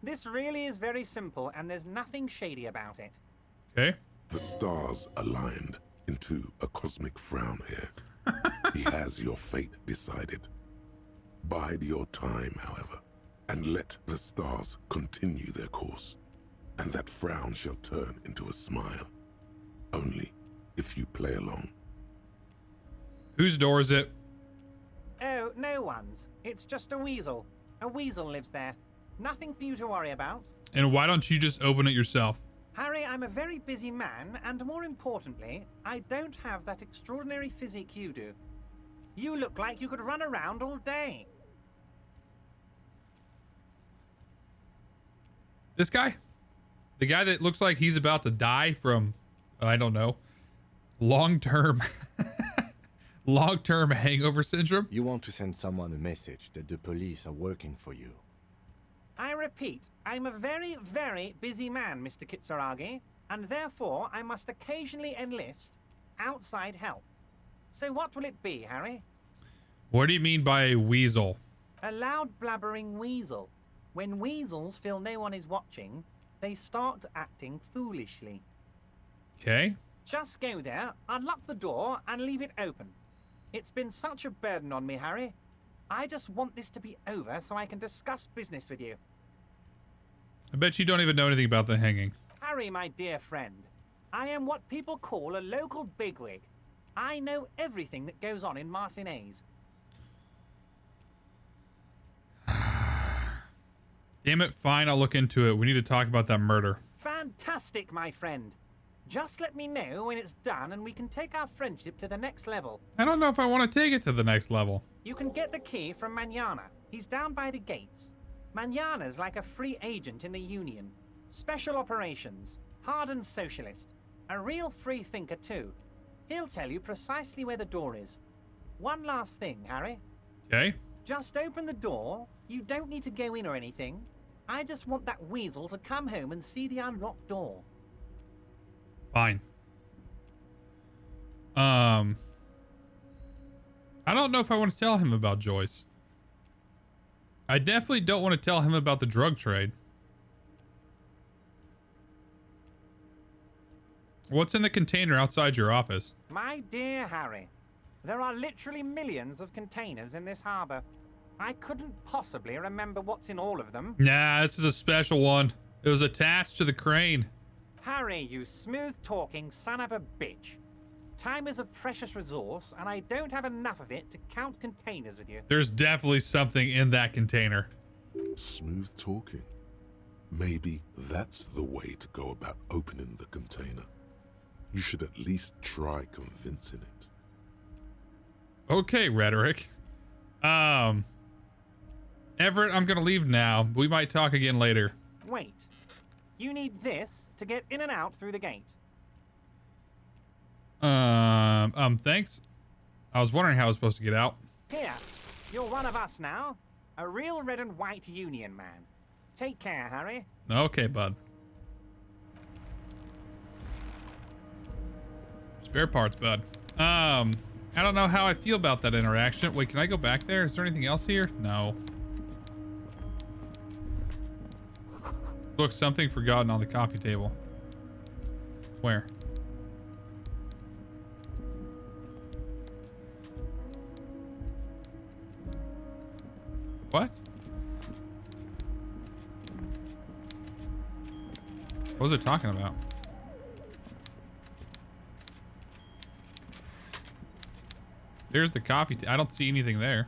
This really is very simple, and there's nothing shady about it. Okay. The stars aligned into a cosmic frown here. He has your fate decided. Bide your time, however, and let the stars continue their course, and that frown shall turn into a smile. Only if you play along. Whose door is it? Oh, no one's. It's just a weasel. A weasel lives there. Nothing for you to worry about. And why don't you just open it yourself? Harry, I'm a very busy man, and more importantly, I don't have that extraordinary physique you do. You look like you could run around all day. This guy? The guy that looks like he's about to die from, I don't know, long-term hangover syndrome? You want to send someone a message that the police are working for you. I repeat, I'm a very, very busy man, Mr. Kitsuragi, and therefore I must occasionally enlist outside help. So what will it be, Harry? What do you mean by a weasel? A loud blabbering weasel. When weasels feel no one is watching, they start acting foolishly. Okay. Just go there, unlock the door, and leave it open. It's been such a burden on me, Harry. I just want this to be over so I can discuss business with you. I bet you don't even know anything about the hanging. Harry, my dear friend, I am what people call a local bigwig. I know everything that goes on in Martinez. Damn it, fine, I'll look into it. We need to talk about that murder. Fantastic, my friend. Just let me know when it's done and we can take our friendship to the next level. I don't know if I want to take it to the next level. You can get the key from Manana. He's down by the gates. Manana's like a free agent in the Union. Special operations. Hardened socialist. A real free thinker, too. He'll tell you precisely where the door is. One last thing, Harry. Okay. Just open the door. You don't need to go in or anything. I just want that weasel to come home and see the unlocked door. Fine. I don't know if I want to tell him about Joyce. I definitely don't want to tell him about the drug trade. What's in the container outside your office? My dear Harry, there are literally millions of containers in this harbor. I couldn't possibly remember what's in all of them. Nah, this is a special one. It was attached to the crane. Harry, you smooth-talking son of a bitch. Time is a precious resource, and I don't have enough of it to count containers with you. There's definitely something in that container. Smooth talking. Maybe that's the way to go about opening the container. You should at least try convincing it. Okay, rhetoric. Everett, I'm gonna leave now. We might talk again later. Wait. You need this to get in and out through the gate. Thanks. I was wondering how I was supposed to get out. Here, you're one of us now. A real red and white Union man. Take care, Harry. Okay, bud. Spare parts, bud. I don't know how I feel about that interaction. Wait, can I go back there? Is there anything else here? No. Look, something forgotten on the coffee table. Where? What? What was it talking about? There's the coffee. I don't see anything there.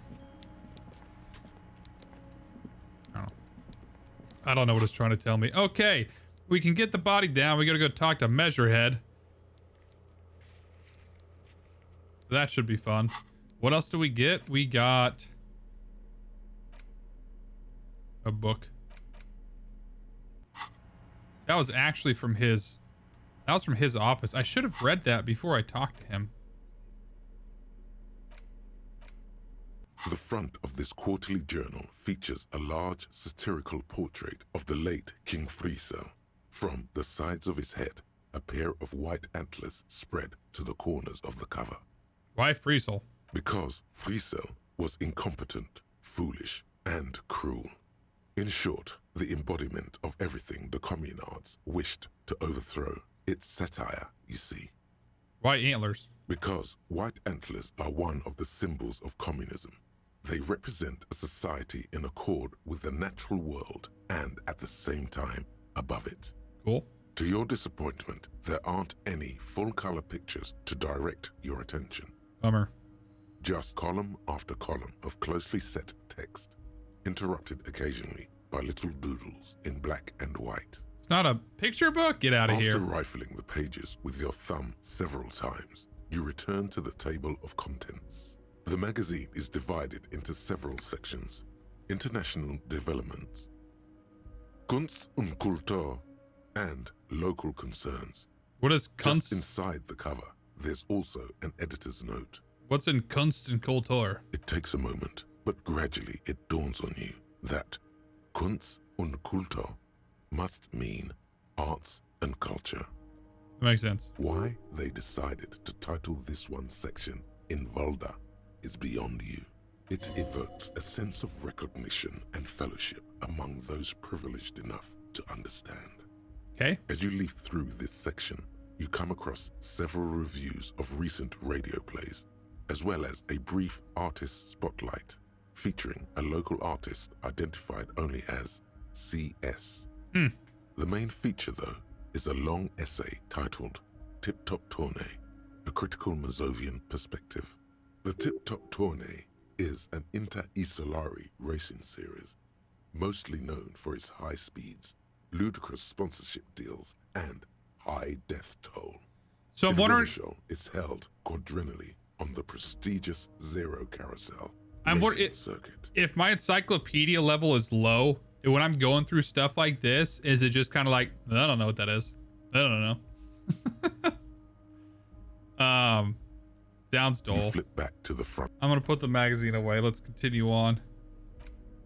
I don't know what it's trying to tell me. Okay, we can get the body down. We gotta go talk to Measurehead. So that should be fun. What else do we get? We got a book. That was actually from his... That was from his office. I should have read that before I talked to him. The front of this quarterly journal features a large satirical portrait of the late King Friesel. From the sides of his head, a pair of white antlers spread to the corners of the cover. Why Friesel? Because Friesel was incompetent, foolish, and cruel. In short, the embodiment of everything the communards wished to overthrow. It's satire, you see. Why antlers? Because white antlers are one of the symbols of communism. They represent a society in accord with the natural world and at the same time above it. Cool. To your disappointment, there aren't any full-color pictures to direct your attention. Bummer. Just column after column of closely set text, interrupted occasionally by little doodles in black and white. It's not a picture book? Get out of After here. rifling the pages with your thumb several times, you return to the table of contents. The magazine is divided into several sections. International development, Kunst und Kultur, and local concerns. What is Just Kunst? inside the cover, there's also an editor's note. What's in Kunst und Kultur? It takes a moment, but gradually it dawns on you that Kunst und Kultur must mean arts and culture. That makes sense. Why they decided to title this one section in Volda is beyond you. It evokes a sense of recognition and fellowship among those privileged enough to understand. Okay. As you leaf through this section, you come across several reviews of recent radio plays, as well as a brief artist spotlight featuring a local artist identified only as CS. The main feature, though, is a long essay titled Tip Top Tourney, a critical Mazovian perspective. The Tip Top Tourney is an inter-Isolari racing series, mostly known for its high speeds, ludicrous sponsorship deals, and high death toll. So I'm In wondering, Rivachol is held quadrennially on the prestigious Zero Carousel I'm racing wondering circuit. if my encyclopedia level is low, when I'm going through stuff like this, is it just kind of like, I don't know what that is. I don't know. Sounds You dull. flip back to the front. I'm gonna put the magazine away. Let's continue on.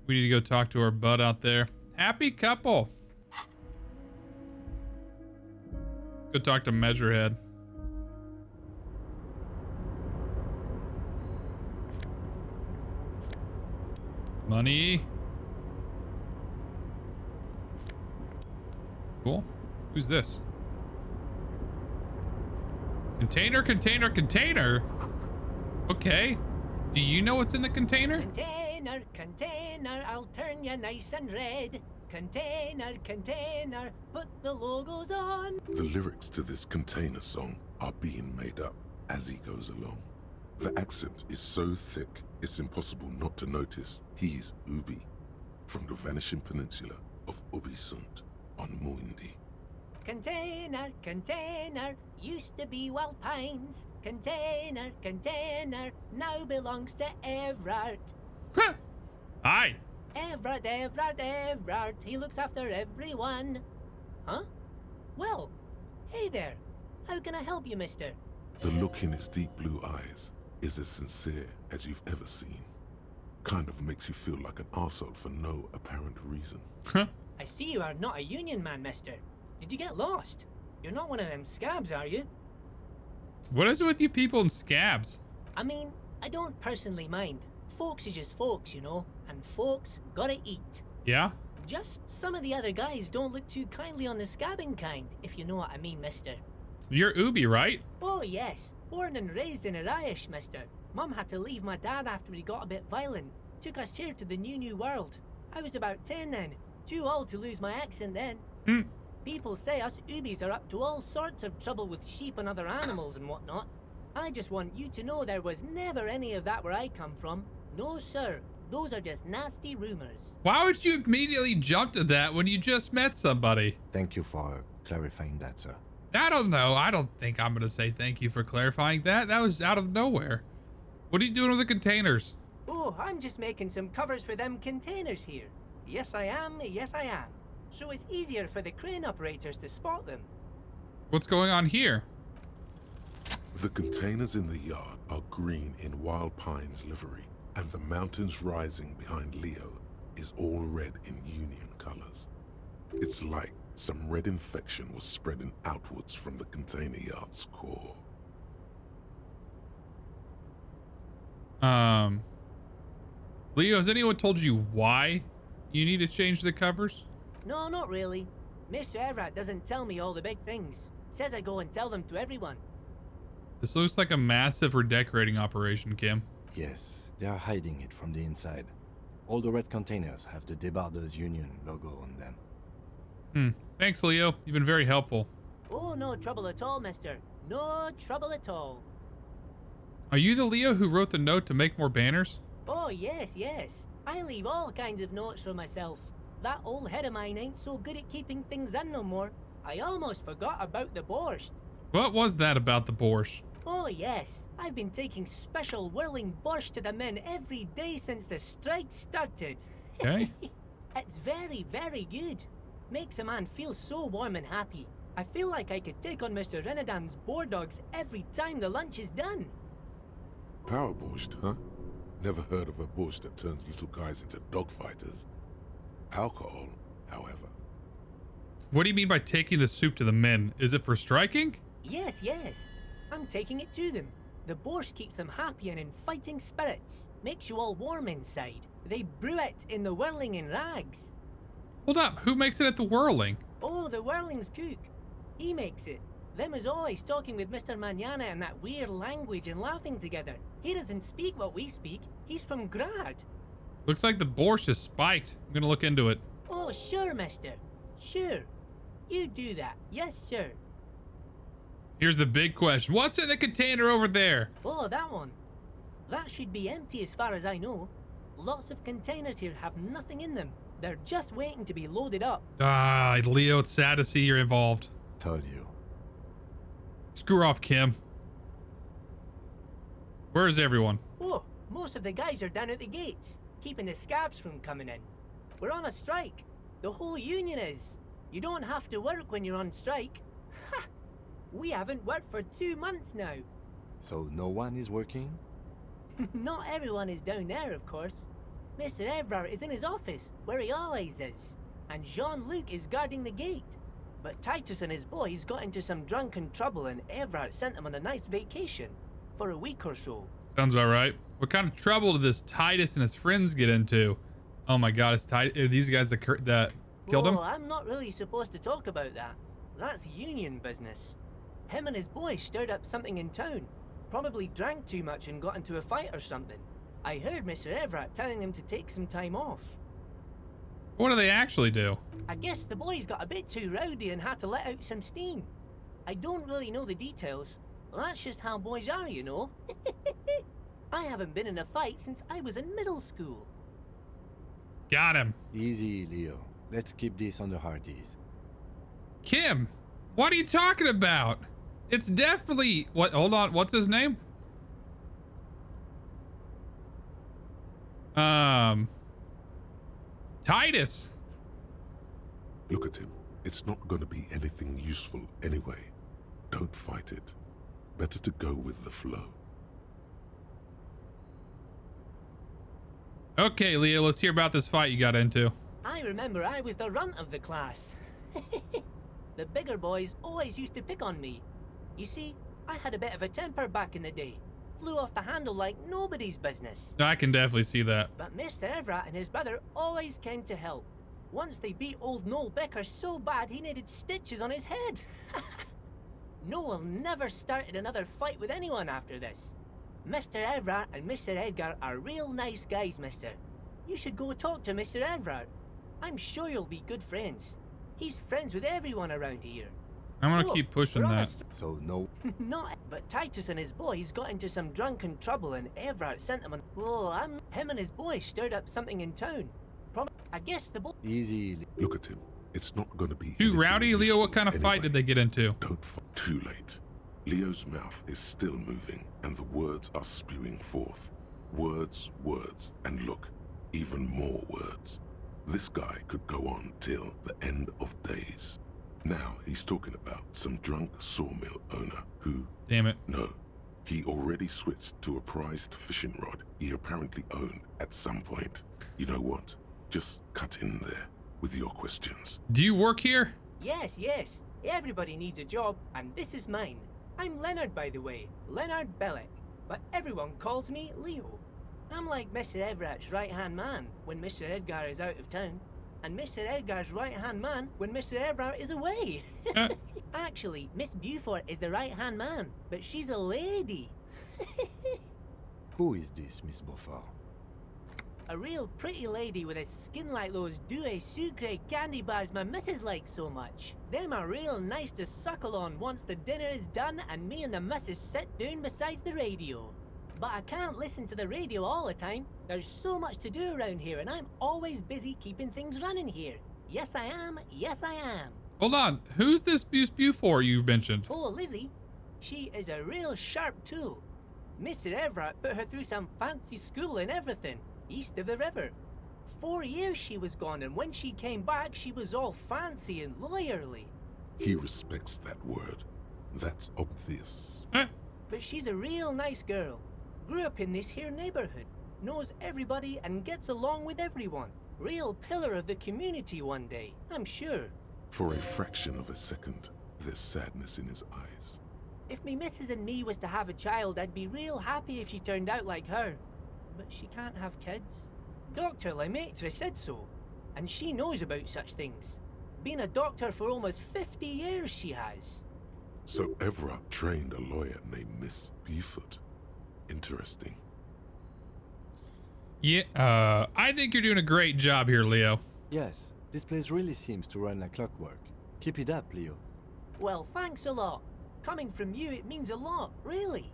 We need to go talk to our bud out there. Happy couple. Go talk to Measurehead. Money. Cool. Who's this? Container, container, container. Okay. Do you know what's in the container? Container, container, I'll turn you nice and red. Container, container, put the logos on. The lyrics to this container song are being made up as he goes along. The accent is so thick, it's impossible not to notice he's Ubi, from the vanishing peninsula of Ubisunt on Muindi. Container, container, used to be Wild Pines. Container, container, now belongs to Everard. Hi. Everard, Everard, Everard, he looks after everyone. Huh? Well, hey there. How can I help you, mister? The look in his deep blue eyes is as sincere as you've ever seen. Kind of makes you feel like an arsehole for no apparent reason. I see you are not a union man, mister. Did you get lost? You're not one of them scabs, are you? What is it with you people and scabs? I mean, I don't personally mind. Folks is just folks, you know, and folks gotta eat. Yeah? Just some of the other guys don't look too kindly on the scabbing kind, if you know what I mean, mister. You're Ubi, right? Oh, yes. Born and raised in Arish, mister. Mum had to leave my dad after he got a bit violent. Took us here to the new world. I was about 10 then. Too old to lose my accent then. People say us Ubis are up to all sorts of trouble with sheep and other animals and whatnot. I just want you to know there was never any of that where I come from. No, sir. Those are just nasty rumors. Why would you immediately jump to that when you just met somebody? Thank you for clarifying that, sir. I don't know. I don't think I'm going to say thank you for clarifying that. That was out of nowhere. What are you doing with the containers? Oh, I'm just making some covers for them containers here. Yes, I am. Yes, I am. So it's easier for the crane operators to spot them. What's going on here? The containers in the yard are green in Wild Pine's livery, and the mountains rising behind Leo is all red in Union colors. It's like some red infection was spreading outwards from the container yard's core. Leo, has anyone told you why you need to change the covers? No, not really. Mr. Everett doesn't tell me all the big things. Says I go and tell them to everyone. This looks like a massive redecorating operation, Kim. Yes, they are hiding it from the inside. All the red containers have the Debarders Union logo on them. Thanks, Leo. You've been very helpful. Oh, no trouble at all, mister. No trouble at all. Are you the Leo who wrote the note to make more banners? Oh, yes, yes. I leave all kinds of notes for myself. That old head of mine ain't so good at keeping things in no more. I almost forgot about the borscht. What was that about the borscht? Oh yes, I've been taking special whirling borscht to the men every day since the strike started. Okay. It's very, very good. Makes a man feel so warm and happy. I feel like I could take on Mr. Renadan's boar dogs every time the lunch is done. Power borscht, huh? Never heard of a borscht that turns little guys into dogfighters. Alcohol, however. What do you mean by taking the soup to the men? Is it for striking? Yes, yes. I'm taking it to them. The borscht keeps them happy and in fighting spirits. Makes you all warm inside. They brew it in the whirling in rags. Hold up. Who makes it at the whirling? Oh, the whirling's cook. He makes it. Them is always talking with Mr. Manana in that weird language and laughing together. He doesn't speak what we speak. He's from Grad. Looks like the borscht is spiked. I'm gonna look into it. Oh, sure, mister. Sure. You do that. Yes, sir. Here's the big question. What's in the container over there? Oh, that one. That should be empty as far as I know. Lots of containers here have nothing in them. They're just waiting to be loaded up. Ah, Leo, it's sad to see you're involved. Told you. Screw off, Kim. Where's everyone? Oh, most of the guys are down at the gates, keeping the scabs from coming in. We're on a strike. The whole union is. You don't have to work when you're on strike. Ha! We haven't worked for 2 months now. So no one is working? Not everyone is down there, of course. Mr. Evrard is in his office, where he always is. And Jean-Luc is guarding the gate. But Titus and his boys got into some drunken trouble and Evrard sent them on a nice vacation. For a week or so. Sounds about right. What kind of trouble did this Titus and his friends get into? Oh my god, are these guys that killed him? Oh, I'm not really supposed to talk about that. That's union business. Him and his boys stirred up something in town. Probably drank too much and got into a fight or something. I heard Mr. Everett telling them to take some time off. What do they actually do? I guess the boys got a bit too rowdy and had to let out some steam. I don't really know the details. That's just how boys are, you know. I haven't been in a fight since I was in middle school. Got him. Easy, Leo. Let's keep this on the Hardies. Kim, what are you talking about? It's definitely... What? Hold on. What's his name? Titus. Look at him. It's not going to be anything useful anyway. Don't fight it. Better to go with the flow. Okay, Leo, let's hear about this fight you got into. I remember I was the runt of the class. The bigger boys always used to pick on me. You see, I had a bit of a temper back in the day. Flew off the handle like nobody's business. I can definitely see that. But Mr. Everett and his brother always came to help. Once they beat old Noel Becker so bad he needed stitches on his head. Noel never started another fight with anyone after this. Mr. Everett and Mr. Edgar are real nice guys, mister. You should go talk to Mr. Everett. I'm sure you'll be good friends. He's friends with everyone around here. I'm gonna keep pushing that. So no. Not, but Titus and his boys got into some drunken trouble and Everett sent them on. Oh, him and his boys stirred up something in town. I guess the boy. Easy. Look at him. It's not going to be. Too rowdy, Leo. What kind of fight did they get into? Don't fight. Too late. Leo's mouth is still moving, and the words are spewing forth. Words, words, and look, even more words. This guy could go on till the end of days. Now he's talking about some drunk sawmill owner who... Damn it. No. He already switched to a prized fishing rod he apparently owned at some point. You know what? Just cut in there with your questions. Do you work here? Yes, yes. Everybody needs a job, and this is mine. I'm Leonard, by the way. Leonard Bellick. But everyone calls me Leo. I'm like Mr. Everett's right-hand man when Mr. Edgar is out of town. And Mr. Edgar's right-hand man when Mr. Everett is away. Actually, Miss Beaufort is the right-hand man, but she's a lady. Who is this, Miss Beaufort? A real pretty lady with a skin like those Douai Sucre candy bars my missus likes so much. Them are real nice to suckle on once the dinner is done and me and the missus sit down beside the radio. But I can't listen to the radio all the time. There's so much to do around here, and I'm always busy keeping things running here. Yes, I am. Yes, I am. Hold on. Who's this Bew for you mentioned? Oh, Lizzie. She is a real sharp tool. Mr. Everett put her through some fancy school and everything, east of the river. 4 years she was gone, and when she came back, she was all fancy and lawyerly. He respects that word. That's obvious. But she's a real nice girl. Grew up in this here neighborhood. Knows everybody and gets along with everyone. Real pillar of the community one day, I'm sure. For a fraction of a second, there's sadness in his eyes. If me missus and me was to have a child, I'd be real happy if she turned out like her. But she can't have kids. Dr. Lemaitre said so. And she knows about such things. Been a doctor for almost 50 years she has. So Everett trained a lawyer named Miss Buford. Interesting. Yeah, I think you're doing a great job here, Leo. Yes, this place really seems to run like clockwork. Keep it up, Leo. Well, thanks a lot. Coming from you, it means a lot, really.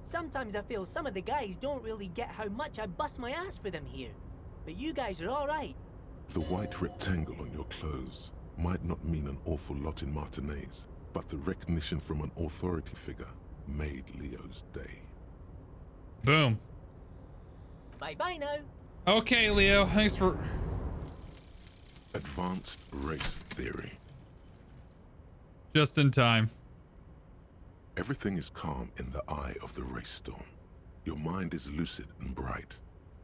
Sometimes I feel some of the guys don't really get how much I bust my ass for them here. But you guys are all right. The white rectangle on your clothes might not mean an awful lot in Martinez, but the recognition from an authority figure made Leo's day. Boom. Bye-bye now. Okay, Leo. Thanks for... Advanced race theory. Just in time. Everything is calm in the eye of the race storm. Your mind is lucid and bright.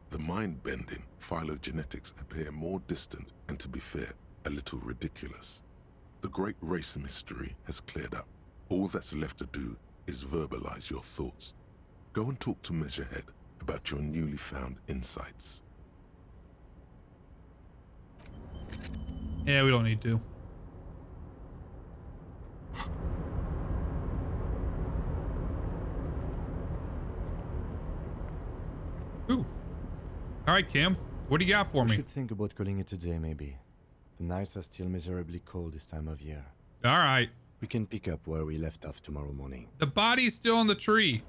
The mind-bending phylogenetics appear more distant and, to be fair, a little ridiculous. The great race mystery has cleared up. All that's left to do is verbalize your thoughts. Go and talk to Measurehead about your newly found insights. Yeah, we don't need to. Ooh. All right, Kim. What do you got for We me? should think about calling it a day, maybe. The nights are still miserably cold this time of year. All right. We can pick up where we left off tomorrow morning. The body's still in the tree.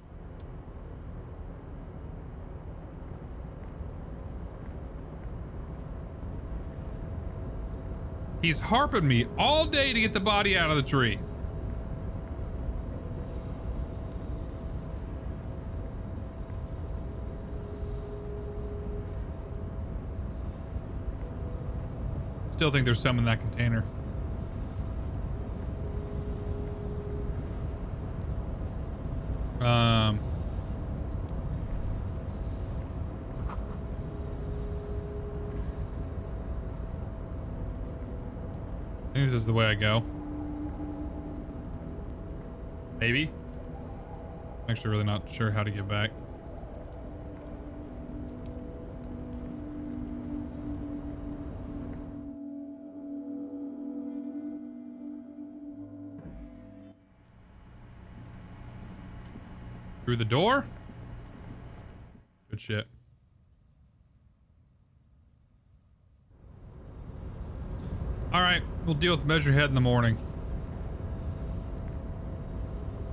He's harping me all day to get the body out of the tree. Still think there's some in that container. I think this is the way I go. Maybe. I'm actually really not sure how to get back. Through the door? Good shit. Alright, we'll deal with Measurehead in the morning.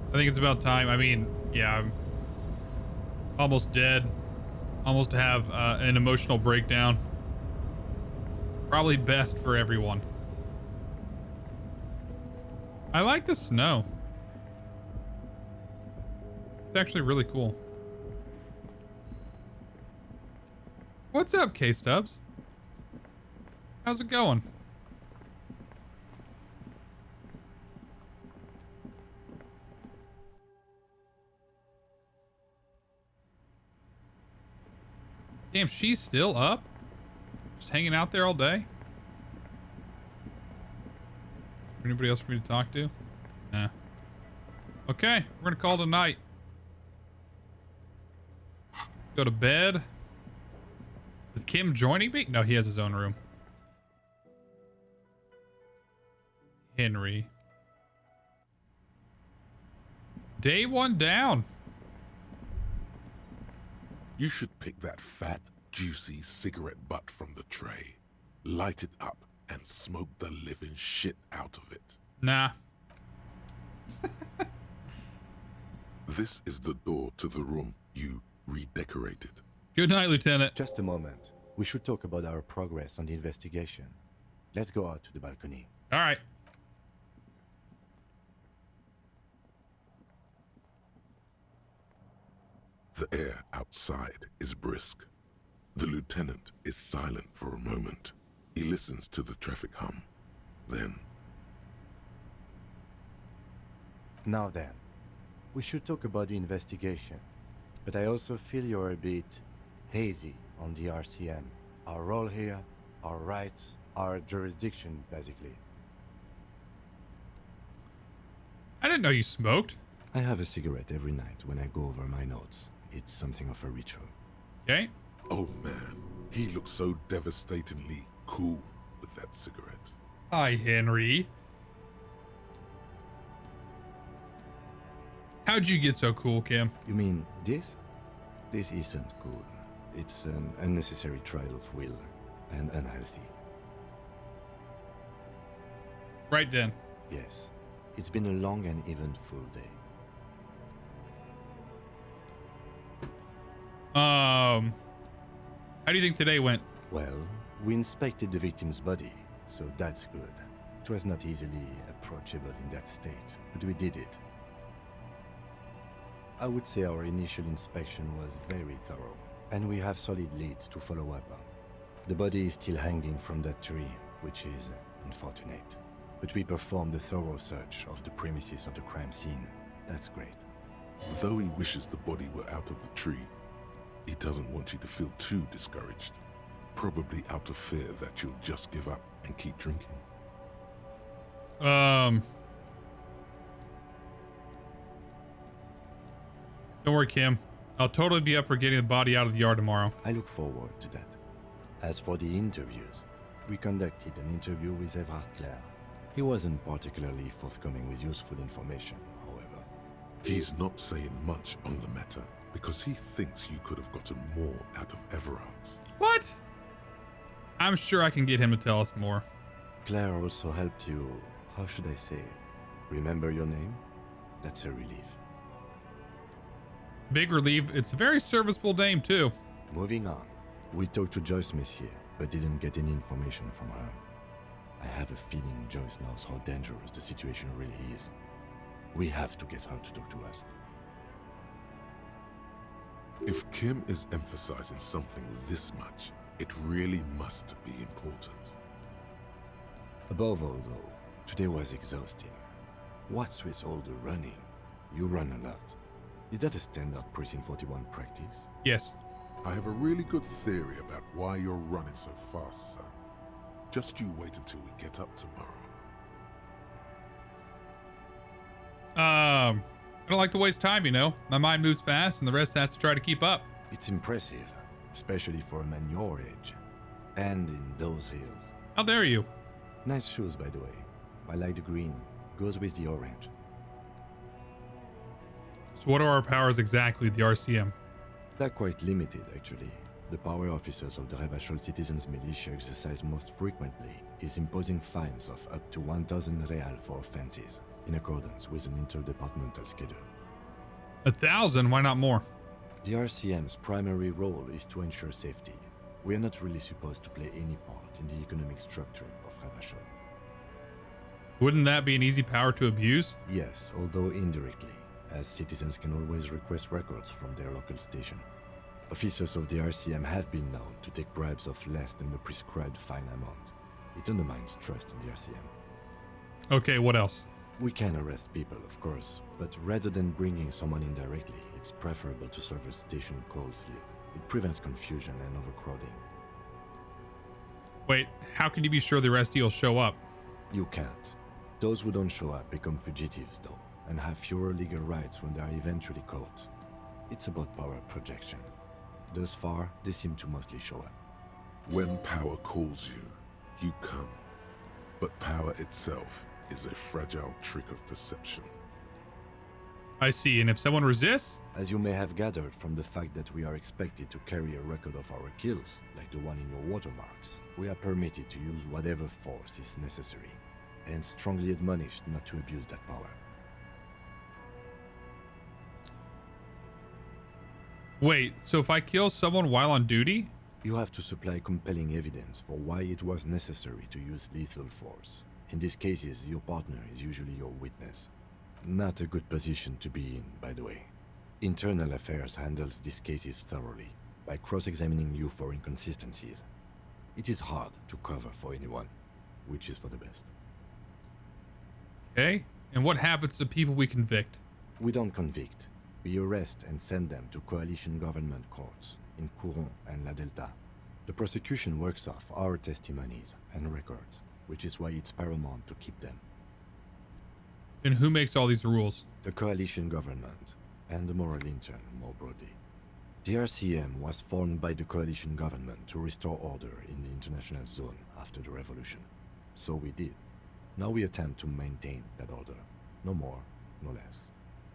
I think it's about time. I mean, yeah, I'm almost dead. Almost to have an emotional breakdown. Probably best for everyone. I like the snow. It's actually really cool. What's up, K-Stubbs? How's it going? Damn, she's still up? Just hanging out there all day? Anybody else for me to talk to? Nah. Okay, we're gonna call it a night. Go to bed. Is Kim joining me? No, he has his own room. Henry. Day one down. You should pick that fat, juicy cigarette butt from the tray, light it up, and smoke the living shit out of it. Nah. This is the door to the room You redecorate it. Good night, Lieutenant. Just a moment. We should talk about our progress on the investigation. Let's go out to the balcony. All right. The air outside is brisk. The lieutenant is silent for a moment. He listens to the traffic hum. Then, Now then, we should talk about the investigation. But I also feel you're a bit hazy on the RCM. Our role here, our rights, our jurisdiction, basically. I didn't know you smoked. I have a cigarette every night when I go over my notes. It's something of a ritual. Okay. oh man, he looks so devastatingly cool with that cigarette. Hi, Henry. How'd you get so cool, Kim? You mean this? This isn't cool. It's an unnecessary trial of will and unhealthy. Right then. Yes, it's been a long and eventful day. How do you think today went? Well, we inspected the victim's body, so that's good. It was not easily approachable in that state, but we did it. I would say our initial inspection was very thorough, and we have solid leads to follow up on. The body is still hanging from that tree, which is unfortunate. But we performed a thorough search of the premises of the crime scene. That's great. Though he wishes the body were out of the tree, he doesn't want you to feel too discouraged. Probably out of fear that you'll just give up and keep drinking. Don't worry, Kim. I'll totally be up for getting the body out of the yard tomorrow. I look forward to that. As for the interviews, we conducted an interview with Everard Clare. He wasn't particularly forthcoming with useful information, however. He's not saying much on the matter because he thinks you could have gotten more out of Everard. What? I'm sure I can get him to tell us more. Claire also helped you, how should I say, remember your name? That's a relief. Big relief. It's a very serviceable name, too. Moving on. We talked to Joyce Messier, but didn't get any information from her. I have a feeling Joyce knows how dangerous the situation really is. We have to get her to talk to us. If Kim is emphasizing something this much, it really must be important. Above all, though, today was exhausting. What's with all the running? You run a lot. Is that a standard Precinct 41 practice? Yes. I have a really good theory about why you're running so fast, son. Just you wait until we get up tomorrow. I don't like to waste time, you know. My mind moves fast and the rest has to try to keep up. It's impressive, especially for a man your age. And in those hills. How dare you? Nice shoes, by the way. I like the green. Goes with the orange. So what are our powers exactly at the RCM? They're quite limited, actually. The power officers of the Rebachol Citizens Militia exercise most frequently is imposing fines of up to 1,000 real for offenses, in accordance with an interdepartmental schedule. 1,000? Why not more? The RCM's primary role is to ensure safety. We are not really supposed to play any part in the economic structure of Rebachol. Wouldn't that be an easy power to abuse? Yes, although indirectly, as citizens can always request records from their local station. Officers of the RCM have been known to take bribes of less than the prescribed fine amount. It undermines trust in the RCM. Okay, what else? We can arrest people, of course, but rather than bringing someone in directly, it's preferable to serve a station call slip. It prevents confusion and overcrowding. Wait, how can you be sure the arrestee will show up? You can't. Those who don't show up become fugitives, though, and have fewer legal rights when they are eventually caught. It's about power projection. Thus far, they seem to mostly show up. When power calls you, you come. But power itself is a fragile trick of perception. I see, and if someone resists? As you may have gathered from the fact that we are expected to carry a record of our kills, like the one in your watermarks, we are permitted to use whatever force is necessary, and strongly admonished not to abuse that power. Wait, so if I kill someone while on duty? You have to supply compelling evidence for why it was necessary to use lethal force. In these cases, your partner is usually your witness. Not a good position to be in, by the way. Internal Affairs handles these cases thoroughly, by cross-examining you for inconsistencies. It is hard to cover for anyone, which is for the best. Okay, and what happens to people we convict? We don't convict. We arrest and send them to coalition government courts in Couron and La Delta. The prosecution works off our testimonies and records, which is why it's paramount to keep them. And who makes all these rules? The coalition government, and the moral intern more broadly. The RCM was formed by the coalition government to restore order in the international zone after the revolution. So we did. Now we attempt to maintain that order. No more, no less.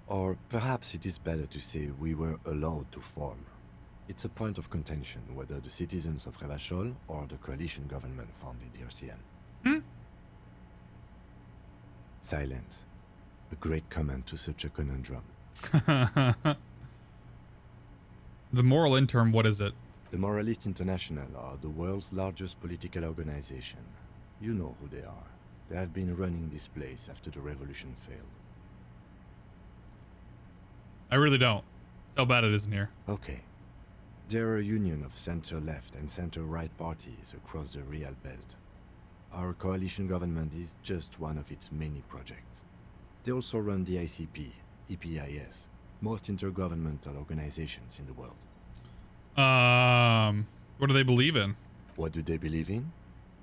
Or perhaps it is better to say we were allowed to form. It's a point of contention whether the citizens of Revachol or the coalition government founded the RCM. Silence. A great comment to such a conundrum. The moral intern, what is it? The Moralist International are the world's largest political organization. You know who they are. They have been running this place after the revolution failed. I really don't. That's how bad it is in here. Okay. They're a union of center-left and center-right parties across the Real Belt. Our coalition government is just one of its many projects. They also run the ICP, EPIS, most intergovernmental organizations in the world. What do they believe in? What do they believe in?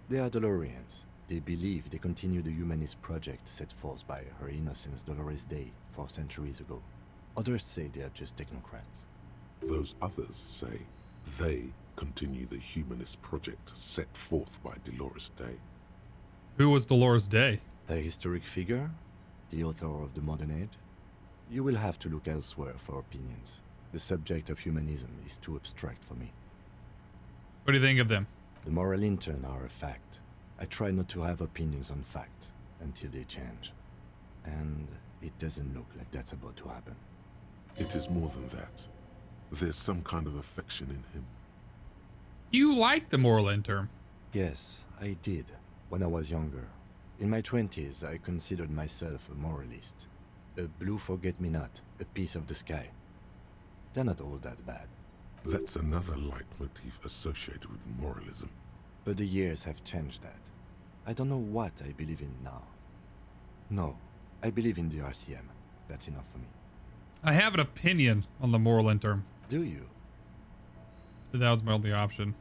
They are Dolorians. They believe they continue the humanist project set forth by Her Innocence Dolores Day 4 centuries ago. Others say they are just technocrats. Those others say they continue the humanist project set forth by Dolores Day. Who was Dolores Day? A historic figure? The author of the modern age? You will have to look elsewhere for opinions. The subject of humanism is too abstract for me. What do you think of them? The moral intern are a fact. I try not to have opinions on facts until they change. And it doesn't look like that's about to happen. It is more than that. There's some kind of affection in him. You like the moral intern? Yes, I did, when I was younger. In my 20s, I considered myself a moralist. A blue forget-me-not, a piece of the sky. They're not all that bad. That's another leitmotif associated with moralism. But the years have changed that. I don't know what I believe in now. No, I believe in the RCM. That's enough for me. I have an opinion on the moral intern. Do you? That was my only option.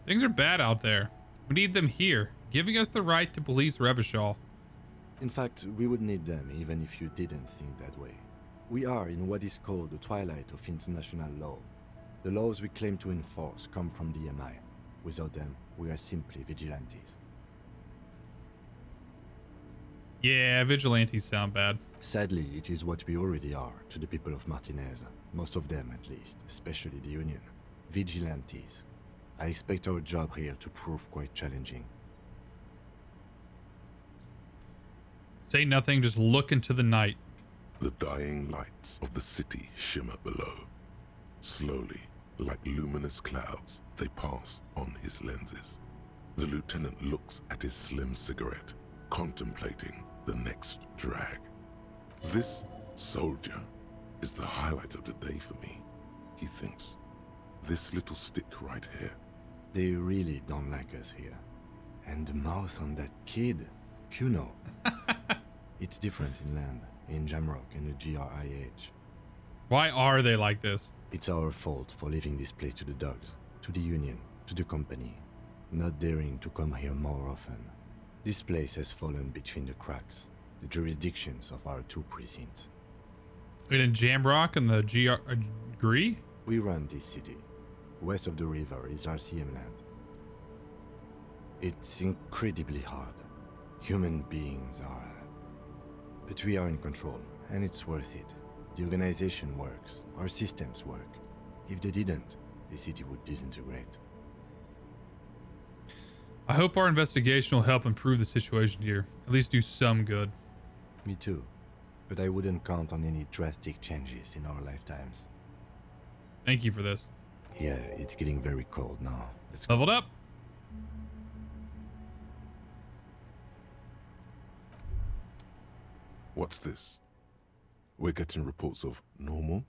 Things are bad out there. We need them here, giving us the right to police Revachol. In fact, we would need them even if you didn't think that way. We are in what is called the twilight of international law. The laws we claim to enforce come from the MI. Without them, we are simply vigilantes. Yeah, vigilantes sound bad. Sadly, it is what we already are to the people of Martinez. Most of them, at least, especially the Union. Vigilantes. I expect our job here to prove quite challenging. Say nothing, just look into the night. The dying lights of the city shimmer below. Slowly, like luminous clouds, they pass on his lenses. The lieutenant looks at his slim cigarette, contemplating the next drag. This soldier is the highlight of the day for me, he thinks. This little stick right here. They really don't like us here. And the mouth on that kid, Kuno. It's different inland, in Jamrock and the GRIH. Why are they like this? It's our fault for leaving this place to the dogs, to the Union, to the company. Not daring to come here more often. This place has fallen between the cracks, the jurisdictions of our 2 precincts. In Jamrock and the GRI? We run this city. West of the river is RCM land. It's incredibly hard. Human beings are... But we are in control, and it's worth it. The organization works, our systems work. If they didn't, the city would disintegrate. I hope our investigation will help improve the situation here. At least do some good. Me too. But I wouldn't count on any drastic changes in our lifetimes. Thank you for this. Yeah, it's getting very cold now. Let's go. Leveled up. What's this? We're getting reports of normal,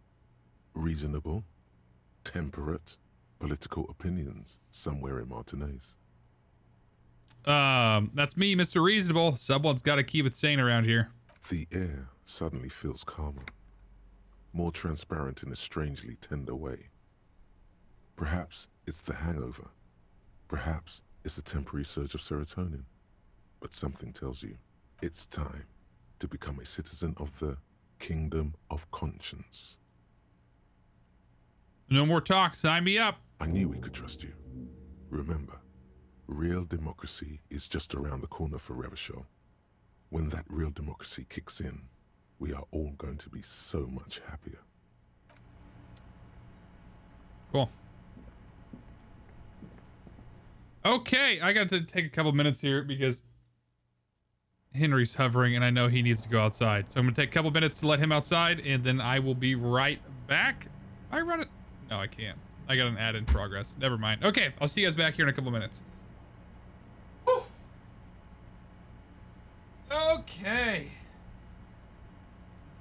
reasonable, temperate, political opinions somewhere in Martinez. That's me, Mr. Reasonable. Someone's got to keep it sane around here. The air suddenly feels calmer, more transparent in a strangely tender way. Perhaps it's the hangover. Perhaps it's a temporary surge of serotonin. But something tells you it's time to become a citizen of the Kingdom of Conscience. No more talk. Sign me up. I knew we could trust you. Remember, real democracy is just around the corner for Revachol. When that real democracy kicks in, we are all going to be so much happier. Cool. Okay, I got to take a couple minutes here because Henry's hovering and I know he needs to go outside. So I'm going to take a couple minutes to let him outside and then I will be right back. I run it. No, I can't. I got an ad in progress. Never mind. Okay, I'll see you guys back here in a couple minutes. Whew. Okay.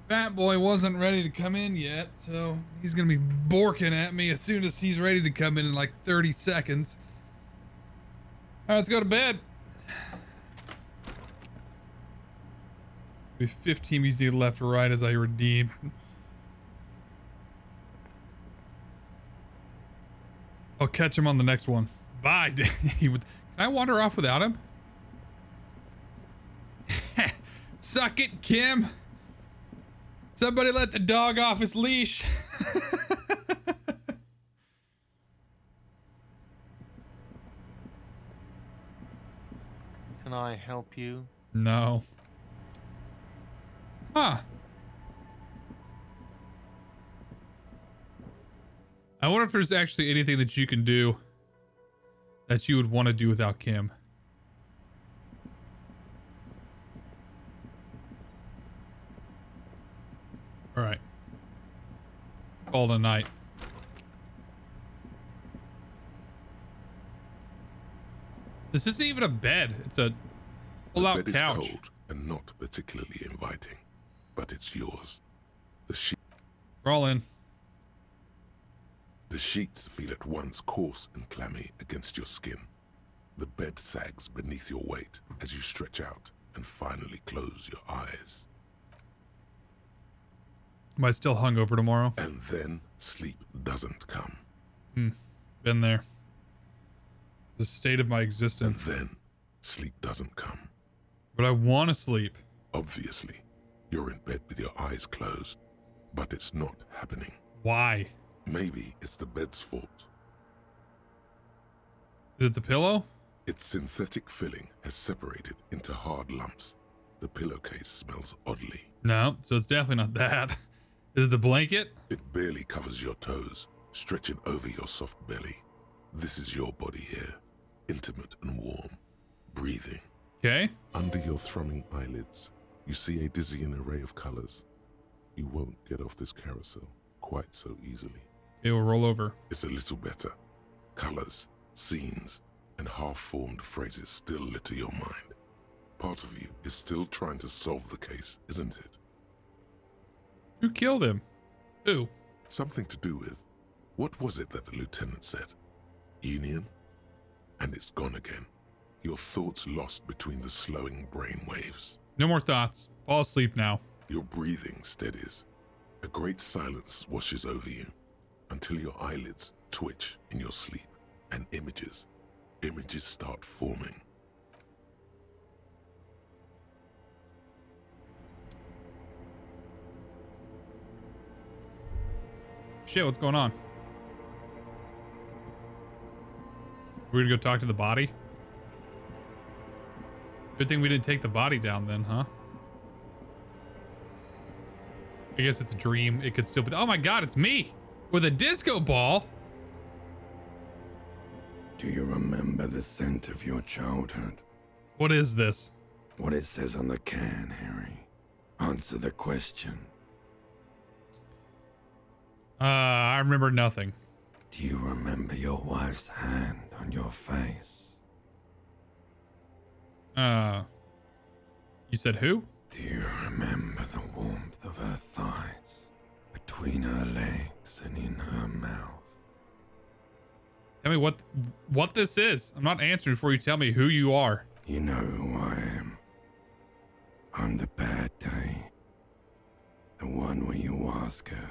Fat boy wasn't ready to come in yet, so he's going to be borking at me as soon as he's ready to come in like 30 seconds. All right, let's go to bed. We have 15 easy left or right as I redeem. I'll catch him on the next one. Bye. Can I wander off without him? Suck it, Kim. Somebody let the dog off his leash. Can I help you? No. Huh. I wonder if there's actually anything that you can do that you would want to do without Kim. All right. Call it a night. This isn't even a bed. It's a pull-out The bed couch. is cold and not particularly inviting, but it's yours. We're all in. The sheets feel at once coarse and clammy against your skin. The bed sags beneath your weight as you stretch out and finally close your eyes. Am I still hungover tomorrow? And then sleep doesn't come. Been there. The state of my And existence. then sleep doesn't come. But I want to sleep. Obviously, you're in bed with your eyes closed, but it's not happening. Why? Maybe it's the bed's fault. Is it the pillow? Its synthetic filling has separated into hard lumps. The pillowcase smells oddly. No, so it's definitely not that. Is it the blanket? It barely covers your toes, stretching over your soft belly. This is your body here, intimate and warm, breathing. Okay. Under your thrumming eyelids, you see a dizzying array of colors. You won't get off this carousel quite so easily. It will roll over. It's a little better. Colors, scenes, and half-formed phrases still litter your mind. Part of you is still trying to solve the case, isn't it? Who killed him? Who? Something to do with, what was it that the lieutenant said? Union? And it's gone again. Your thoughts lost between the slowing brain waves. No more thoughts. Fall asleep now. Your breathing steadies. A great silence washes over you until your eyelids twitch in your sleep and images start forming. Shit, what's going on? We're gonna go talk to the body? Good thing we didn't take the body down then, huh? I guess it's a dream. It could still be. Oh my god, it's me! With a disco ball! Do you remember the scent of your childhood? What is this? What it says on the can, Harry. Answer the question. I remember nothing. Do you remember your wife's hand on your face? You said who? Do you remember the warmth of her thighs, between her legs and in her mouth? Tell me what this is. I'm not answering before you tell me who you are. You know who I am. I'm the bad day. The one where you ask her,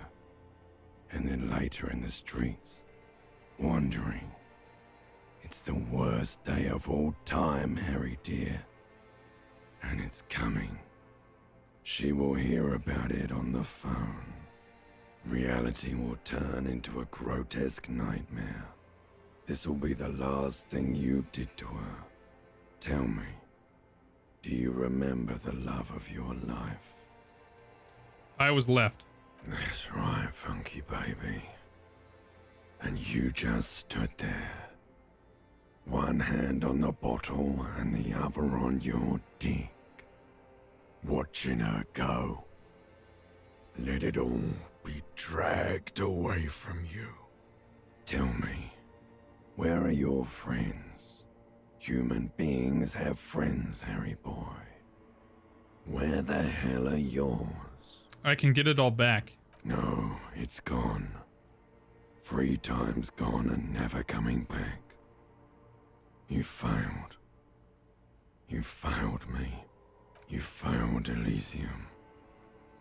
and then later in the streets, wandering. It's the worst day of all time, Harry dear. And it's coming. She will hear about it on the phone. Reality will turn into a grotesque nightmare. This will be the last thing you did to her. Tell me, do you remember the love of your life? I was left. That's right, funky baby. And you just stood there. One hand on the bottle and the other on your dick. Watching her go. Let it all be dragged away from you. Tell me, where are your friends? Human beings have friends, Harry boy. Where the hell are yours? I can get it all back. No, it's gone. 3 times gone and never coming back. You failed. You failed me. You failed Elysium.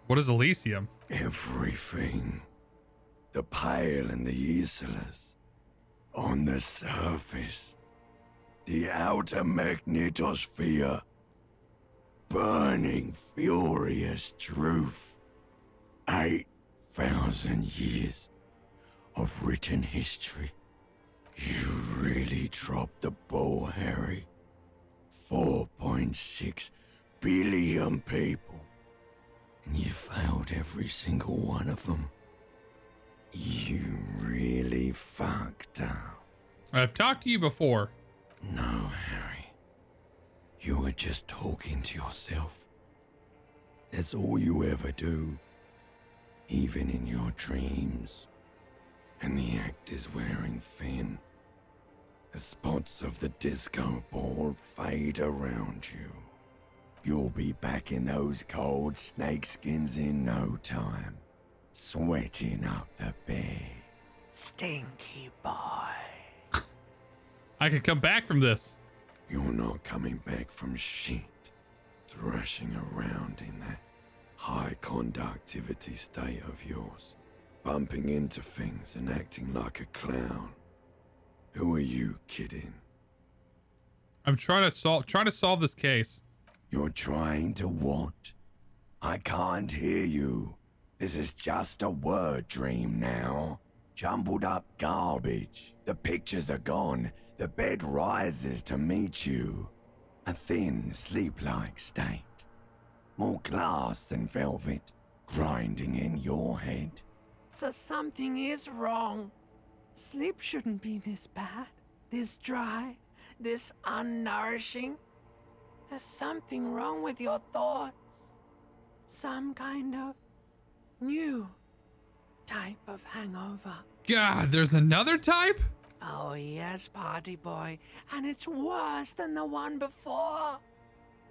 What is Elysium? Everything. The Pale and the Isolas. On the surface. The outer magnetosphere. Burning, furious truth. 8,000 years of written history. You really dropped the ball, Harry. 4.6 billion people. And you failed every single one of them. You really fucked up. I've talked to you before. No, Harry. You were just talking to yourself. That's all you ever do. Even in your dreams. And the act is wearing thin. The spots of the disco ball fade around you. You'll be back in those cold snakeskins in no time. Sweating up the bed. Stinky boy. I could come back from this. You're not coming back from shit. Thrashing around in that high conductivity state of yours. Bumping into things and acting like a clown. Who are you kidding? I'm trying to solve this case. You're trying to what? I can't hear you. This is just a word dream now. Jumbled up garbage. The pictures are gone. The bed rises to meet you. A thin, sleep-like state. More glass than velvet. Grinding in your head. So something is wrong. Sleep shouldn't be this bad, this dry, this unnourishing. There's something wrong with your thoughts. Some kind of new type of hangover. God, there's another type? Oh yes, party boy, and it's worse than the one before.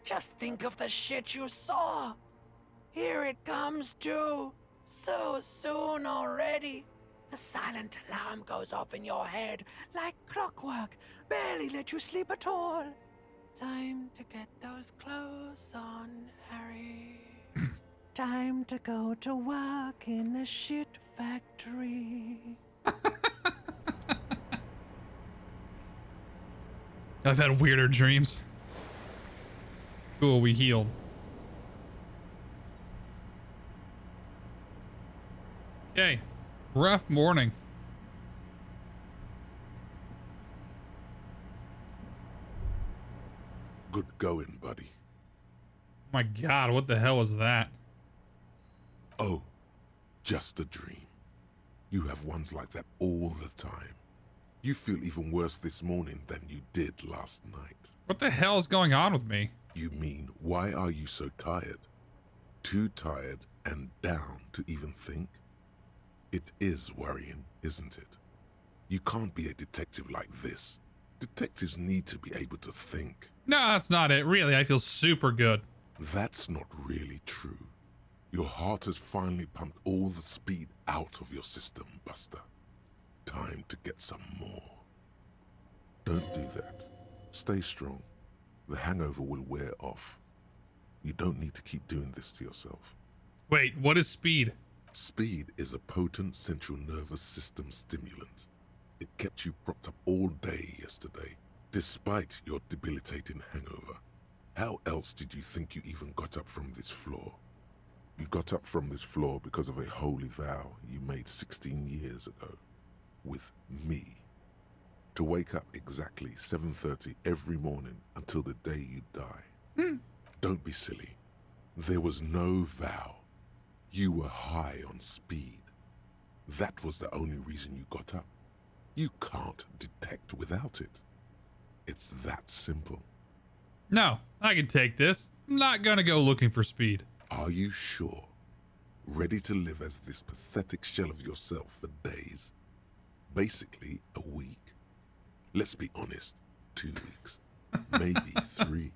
Just think of the shit you saw. Here it comes too. So soon already. A silent alarm goes off in your head like clockwork. Barely let you sleep at all. Time to get those clothes on, Harry. Time to go to work in the shit factory. I've had weirder dreams. Cool, we healed. Okay, rough morning. Good going, buddy. My God, what the hell was that? Oh, just a dream. You have ones like that all the time. You feel even worse this morning than you did last night. What the hell is going on with me? You mean, why are you so tired? Too tired and down to even think? It is worrying, isn't it? You can't be a detective like this. Detectives need to be able to think. No, that's not it. Really, I feel super good. That's not really true. Your heart has finally pumped all the speed out of your system, Buster. Time to get some more. Don't do that. Stay strong. The hangover will wear off. You don't need to keep doing this to yourself. Wait, what is speed? Speed is a potent central nervous system stimulant. It kept you propped up all day yesterday, despite your debilitating hangover. How else did you think you even got up from this floor? You got up from this floor because of a holy vow you made 16 years ago. With me. To wake up exactly 7:30 every morning until the day you die. Don't be silly. There was no vow. You were high on speed. That was the only reason you got up. You can't detect without it. It's that simple. No, I can take this. I'm not gonna go looking for speed. Are you sure? Ready to live as this pathetic shell of yourself for days? Basically, a week. Let's be honest, 2 weeks. Maybe 3.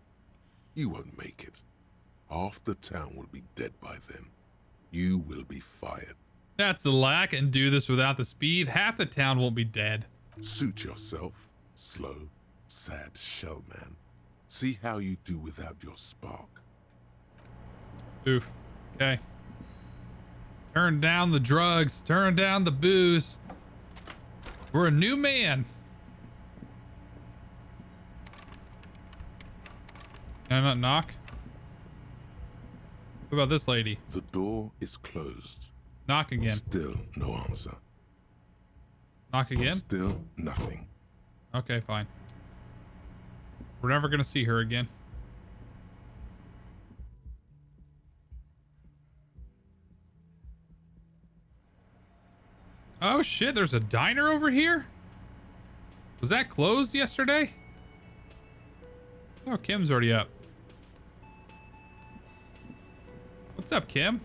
You won't make it. Half the town will be dead by then. You will be fired. That's the lie. I can do this without the speed. Half the town won't be dead. Suit yourself, slow, sad shell man. See how you do without your spark. Oof. Okay. Turn down the drugs. Turn down the booze. We're a new man. Can I not knock? What about this lady? The door is closed. Knock again. Still no answer. Knock again? Still nothing. Okay, fine. We're never gonna see her again. Oh shit, there's a diner over here? Was that closed yesterday? Oh, Kim's already up. What's up, Kim?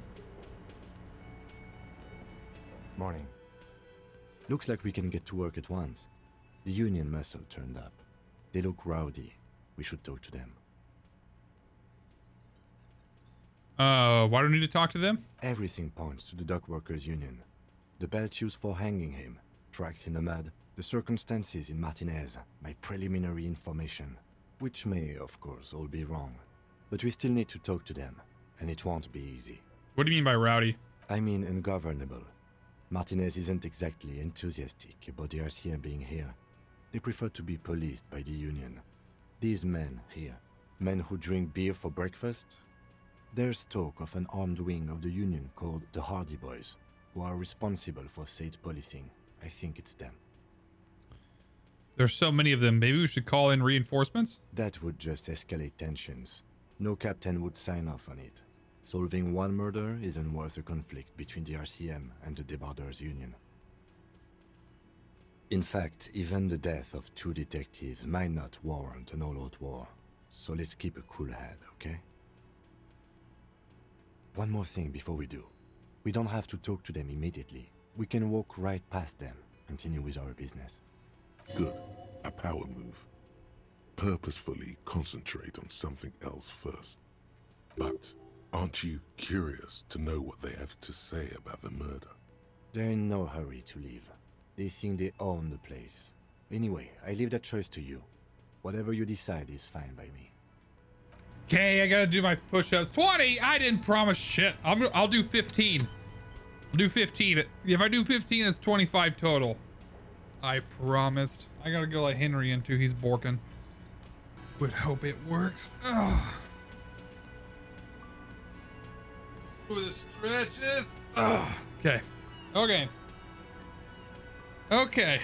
Morning. Looks like we can get to work at once. The union muscle turned up. They look rowdy. We should talk to them. Why do we need to talk to them? Everything points to the dock workers union. The belt used for hanging him, tracks in the mud, the circumstances in Martinez, my preliminary information, which may, of course, all be wrong. But we still need to talk to them, and it won't be easy. What do you mean by rowdy? I mean ungovernable. Martinez isn't exactly enthusiastic about the RCM being here. They prefer to be policed by the union. These men here, men who drink beer for breakfast, there's talk of an armed wing of the union called the Hardie Boys, who are responsible for state policing. I think it's them. There's so many of them. Maybe we should call in reinforcements? That would just escalate tensions. No captain would sign off on it. Solving one murder isn't worth a conflict between the RCM and the Debarders Union. In fact, even the death of 2 detectives might not warrant an all-out war. So let's keep a cool head, okay? One more thing before we do. We don't have to talk to them immediately. We can walk right past them, continue with our business. Good. A power move. Purposefully concentrate on something else first. But aren't you curious to know what they have to say about the murder? They're in no hurry to leave. They think they own the place. Anyway, I leave that choice to you. Whatever you decide is fine by me. Okay, I gotta do my push-ups. 20! I didn't promise shit. I'll do 15. I'll do 15. If I do 15, that's 25 total. I promised. I gotta go let Henry in too. He's borking. Would hope it works. Ugh. Ooh, the stretches. Ugh. Okay. Okay. Okay.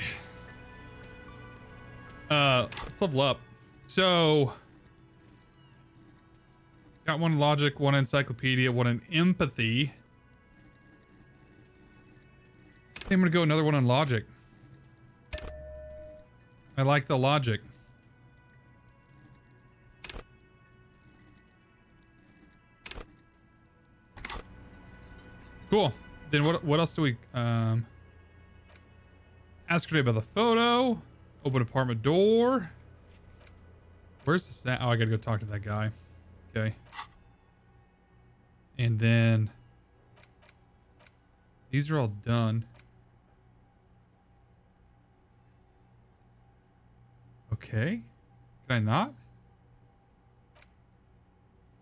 Let's level up. So, got 1 logic, 1 encyclopedia, 1 in empathy. I think I'm gonna go another 1 on logic. I like the logic. Cool. Then what else do we ask her about the photo? Open apartment door. Where's this? Oh, I gotta go talk to that guy. Okay. And then these are all done. Okay. Can I not?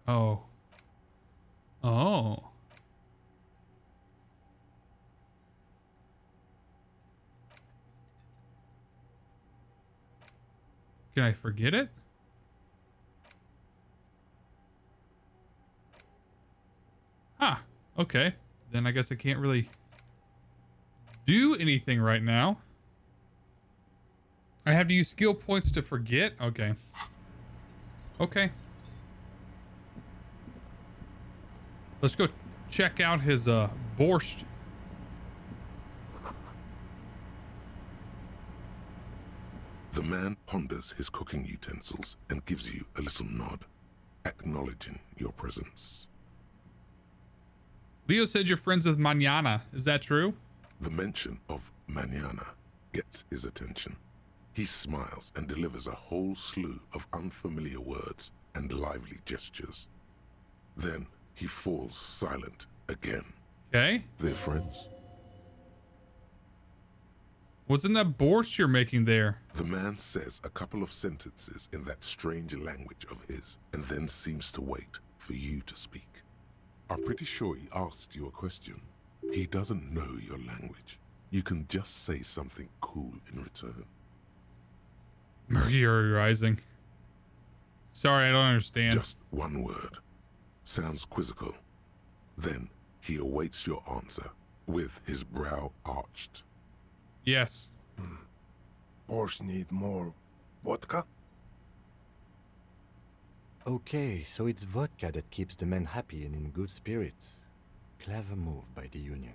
Oh. Oh. Can I forget it? Ah, okay. Then I guess I can't really do anything right now. I have to use skill points to forget? Okay. Okay. Let's go check out his borscht. The man ponders his cooking utensils and gives you a little nod, acknowledging your presence. Leo said you're friends with Manana. Is that true? The mention of manana gets his attention. He smiles and delivers a whole slew of unfamiliar words and lively gestures. Then he falls silent again. Okay. They're friends. What's in that borscht you're making there? The man says a couple of sentences in that strange language of his and then seems to wait for you to speak. I'm pretty sure he asked you a question. He doesn't know your language. You can just say something cool in return. Mercury rising. Sorry, I don't understand. Just one word. Sounds quizzical. Then he awaits your answer with his brow arched. Yes. Borscht need more vodka? Okay, so it's vodka that keeps the men happy and in good spirits. Clever move by the Union.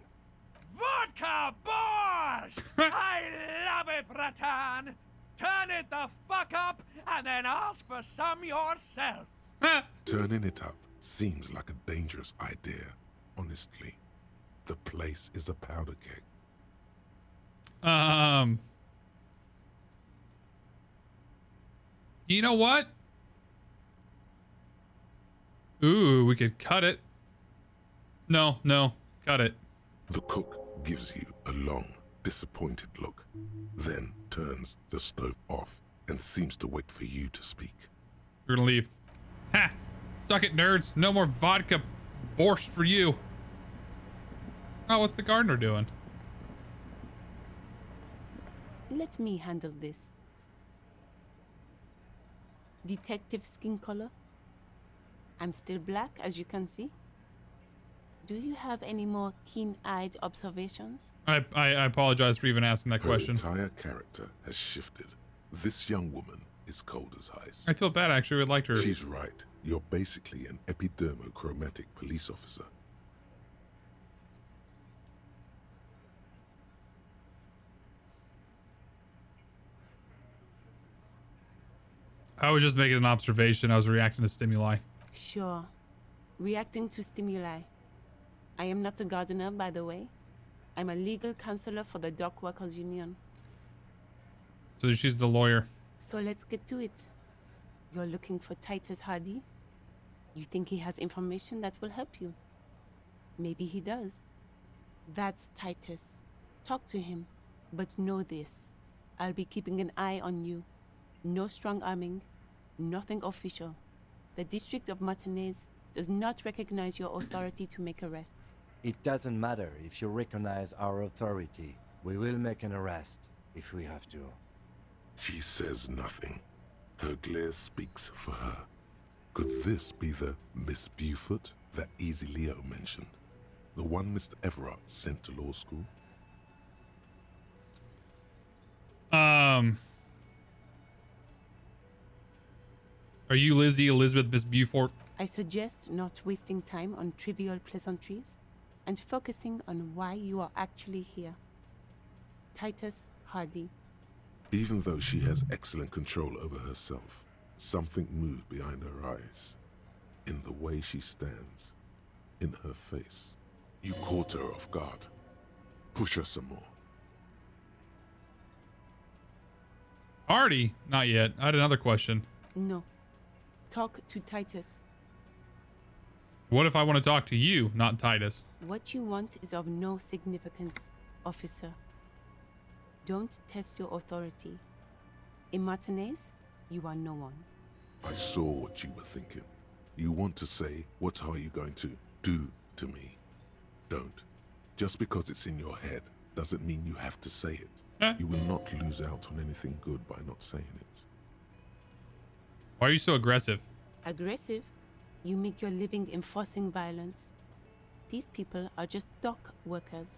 Vodka borscht! I love it, Bratan! Turn it the fuck up and then ask for some yourself. Turning it up seems like a dangerous idea, honestly. The place is a powder keg. You know what? Ooh, we could cut it. No, cut it. The cook gives you a long, disappointed look, then turns the stove off and seems to wait for you to speak. We're gonna leave. Ha! Suck it, nerds. No more vodka borscht for you. Oh, what's the gardener doing? Let me handle this. Detective skin color. I'm still black, as you can see. Do you have any more keen-eyed observations? I apologize for even asking that question. Her entire character has shifted. This young woman is cold as ice. I feel bad, actually. I liked her. She's right. You're basically an epidermochromatic police officer. I was just making an observation. I was reacting to stimuli. Sure. Reacting to stimuli. I am not a gardener, by the way. I'm a legal counselor for the Dock Workers Union. So she's the lawyer. So let's get to it. You're looking for Titus Hardie? You think he has information that will help you? Maybe he does. That's Titus. Talk to him. But know this. I'll be keeping an eye on you. No strong arming. Nothing official. The District of Martinez does not recognize your authority to make arrests. It doesn't matter if you recognize our authority. We will make an arrest if we have to. She says nothing. Her glare speaks for her. Could this be the Miss Beaufort that Easy Leo mentioned? The one Mr. Everard sent to law school? Are you Lizzie Elizabeth Miss Beaufort? I suggest not wasting time on trivial pleasantries and focusing on why you are actually here. Titus Hardie. Even though she has excellent control over herself, something moved behind her eyes. In the way she stands. In her face. You caught her off guard. Push her some more. Hardie? Not yet. I had another question. No. Talk to Titus. What if I want to talk to you, not Titus? What you want is of no significance, officer. Don't test your authority. In Martinez, you are no one. I saw what you were thinking. You want to say, what are you going to do to me? Don't. Just because it's in your head doesn't mean you have to say it. You will not lose out on anything good by not saying it. Why are you so aggressive? Aggressive? You make your living enforcing violence. These people are just dock workers.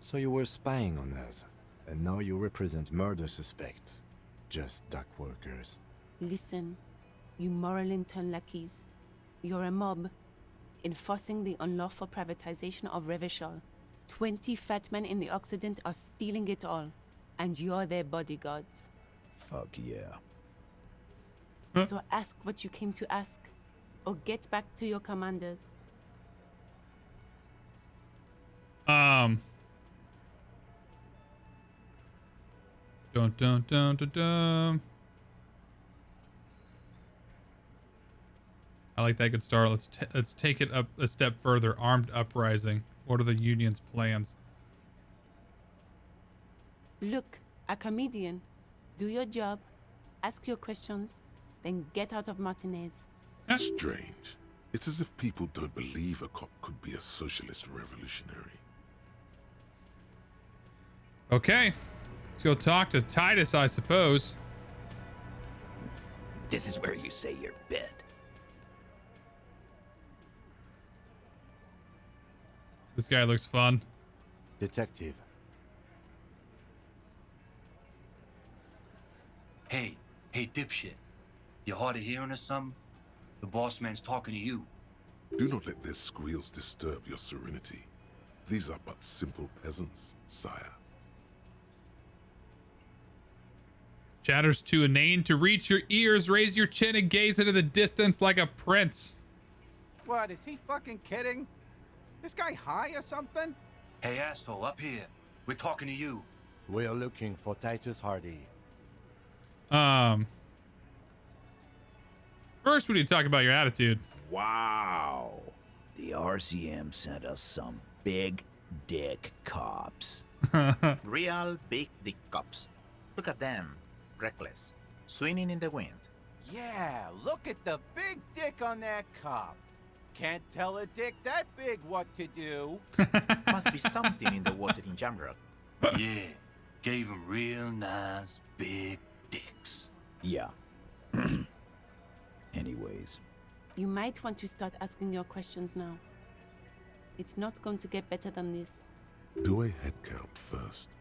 So you were spying on us, and now you represent murder suspects. Just dock workers. Listen, you moral intern lackeys. You're a mob, enforcing the unlawful privatization of Revachol. 20 fat men in the Occident are stealing it all, and you're their bodyguards. Fuck yeah. So ask what you came to ask, or get back to your commanders. Dun dun dun dun dun. I like that good start. Let's take it up a step further. Armed uprising. What are the union's plans? Look, a comedian. Do your job, ask your questions, then get out of Martinez. Strange. It's as if people don't believe a cop could be a socialist revolutionary. Okay. Let's go talk to Titus, I suppose. This is where you say your bit. This guy looks fun. Detective. Hey, dipshit. You hard of hearing or something? The boss man's talking to you. Do not let their squeals disturb your serenity. These are but simple peasants, sire. Chatters too inane to reach your ears. Raise your chin and gaze into the distance like a prince. What, is he fucking kidding? This guy high or something? Hey, asshole, up here. We're talking to you. We are looking for Titus Hardie. First we need to talk about your attitude. Wow. The RCM sent us some big dick cops. Real big dick cops. Look at them. Reckless. Swinging in the wind. Yeah, look at the big dick on that cop. Can't tell a dick that big what to do. Must be something in the water in Jamrock. Yeah, gave him real nice big dicks. Yeah. Anyways. You might want to start asking your questions now. It's not going to get better than this. Do a head count first.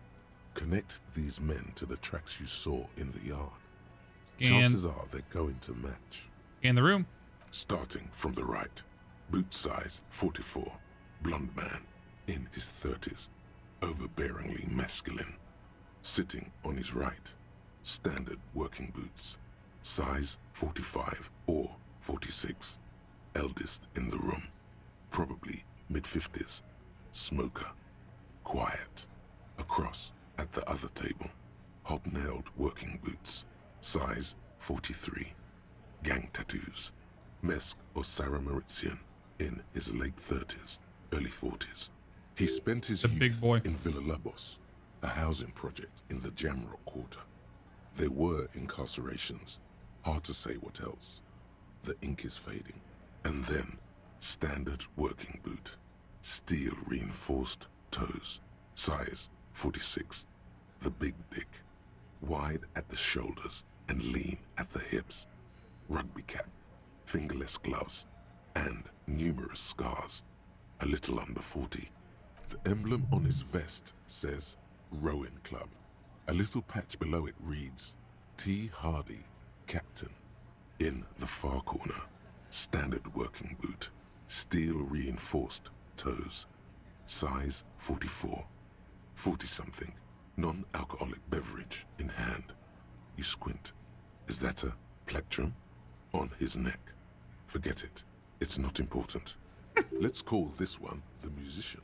Connect these men to the tracks you saw in the yard. Chances are they're going to match. Scan the room. Starting from the right. Boot size 44. Blonde man. In his 30s. Overbearingly masculine. Sitting on his right. Standard working boots. Size 45 or 46. Eldest in the room. Probably mid-50s. Smoker. Quiet. Across at the other table. Hobnailed working boots. Size 43. Gang tattoos. Mesk or Sarah Mauritian. In his late 30s, early 40s. He spent his youth in Villa Labos, a housing project in the Jamrock quarter. There were incarcerations. Hard to say what else. The ink is fading. And then, standard working boot. Steel reinforced toes. Size 46. The big dick. Wide at the shoulders and lean at the hips. Rugby cap. Fingerless gloves. And numerous scars. A little under 40. The emblem on his vest says Rowing Club. A little patch below it reads T. Hardie, Captain. In the far corner, standard working boot. Steel reinforced toes. Size 44. 40-something. non-alcoholic beverage in hand. You squint. Is that a plectrum? On his neck. Forget it. It's not important. Let's call this one the musician.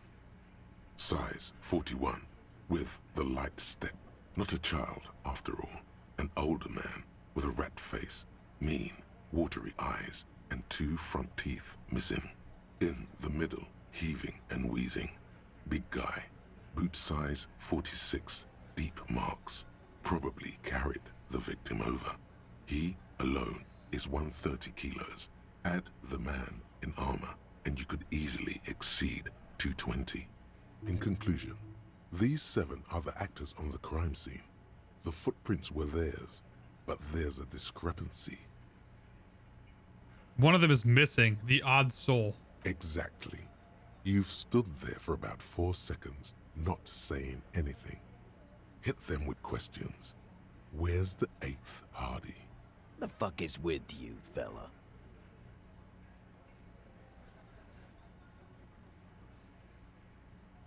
Size 41, with the light step. Not a child, after all. An older man with a rat face, mean, watery eyes, and 2 front teeth missing. In the middle, heaving and wheezing. Big guy. Boot size 46, deep marks. Probably carried the victim over. He alone is 130 kilos. Add the man in armor, and you could easily exceed 220. In conclusion, these 7 are the actors on the crime scene. The footprints were theirs, but there's a discrepancy. One of them is missing, the odd soul. Exactly. You've stood there for about 4 seconds, not saying anything. Hit them with questions. Where's the 8th Hardie? The fuck is with you, fella?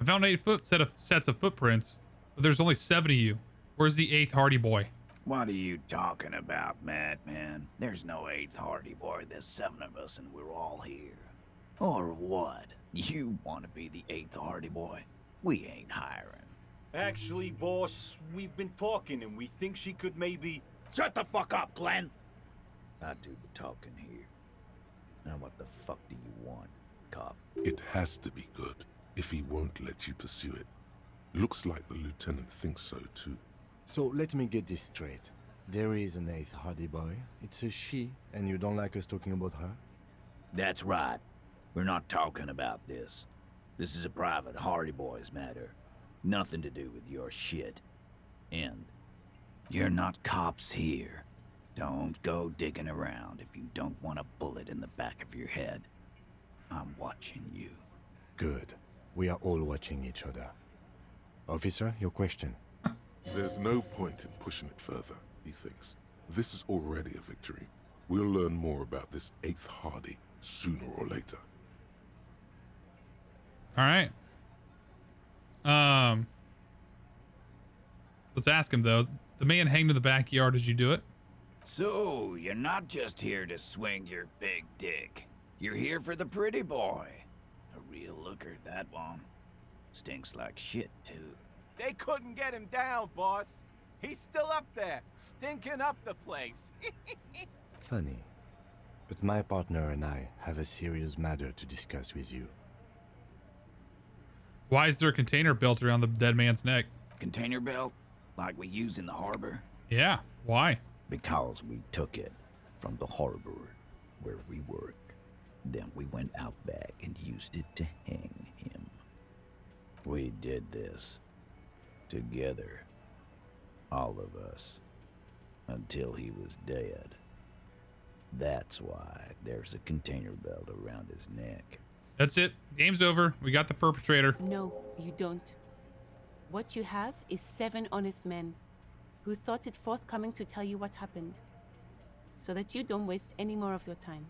I found 8 sets of footprints, but there's only 7 of you. Where's the 8th Hardie boy? What are you talking about, madman? There's no 8th Hardie boy. There's 7 of us and we're all here. Or what? You want to be the 8th Hardie boy? We ain't hiring. Actually, boss, we've been talking and we think she could maybe... Shut the fuck up, Glenn! I do the talking here. Now what the fuck do you want, cop? It has to be good, if he won't let you pursue it. Looks like the lieutenant thinks so too. So let me get this straight. There is an 8th Hardie boy. It's a she, and you don't like us talking about her? That's right. We're not talking about this. This is a private Hardie boys matter. Nothing to do with your shit. And you're not cops here. Don't go digging around if you don't want a bullet in the back of your head. I'm watching you. Good. We are all watching each other. Officer, your question. There's no point in pushing it further, he thinks. This is already a victory. We'll learn more about this 8th Hardie sooner or later. All right. Let's ask him though. The man hanged in the backyard. Did you do it? So, you're not just here to swing your big dick. You're here for the pretty boy. A real looker, that one. Stinks like shit, too. They couldn't get him down, boss. He's still up there, stinking up the place. Funny. But my partner and I have a serious matter to discuss with you. Why is there a container belt around the dead man's neck? Container belt? Like we use in the harbor? Yeah, why? Because we took it from the harbor where we work. Then we went out back and used it to hang him. We did this together, all of us, until he was dead. That's why there's a container belt around his neck. That's it. Game's over. We got the perpetrator. No, you don't. What you have is 7 honest men who thought it forthcoming to tell you what happened, so that you don't waste any more of your time.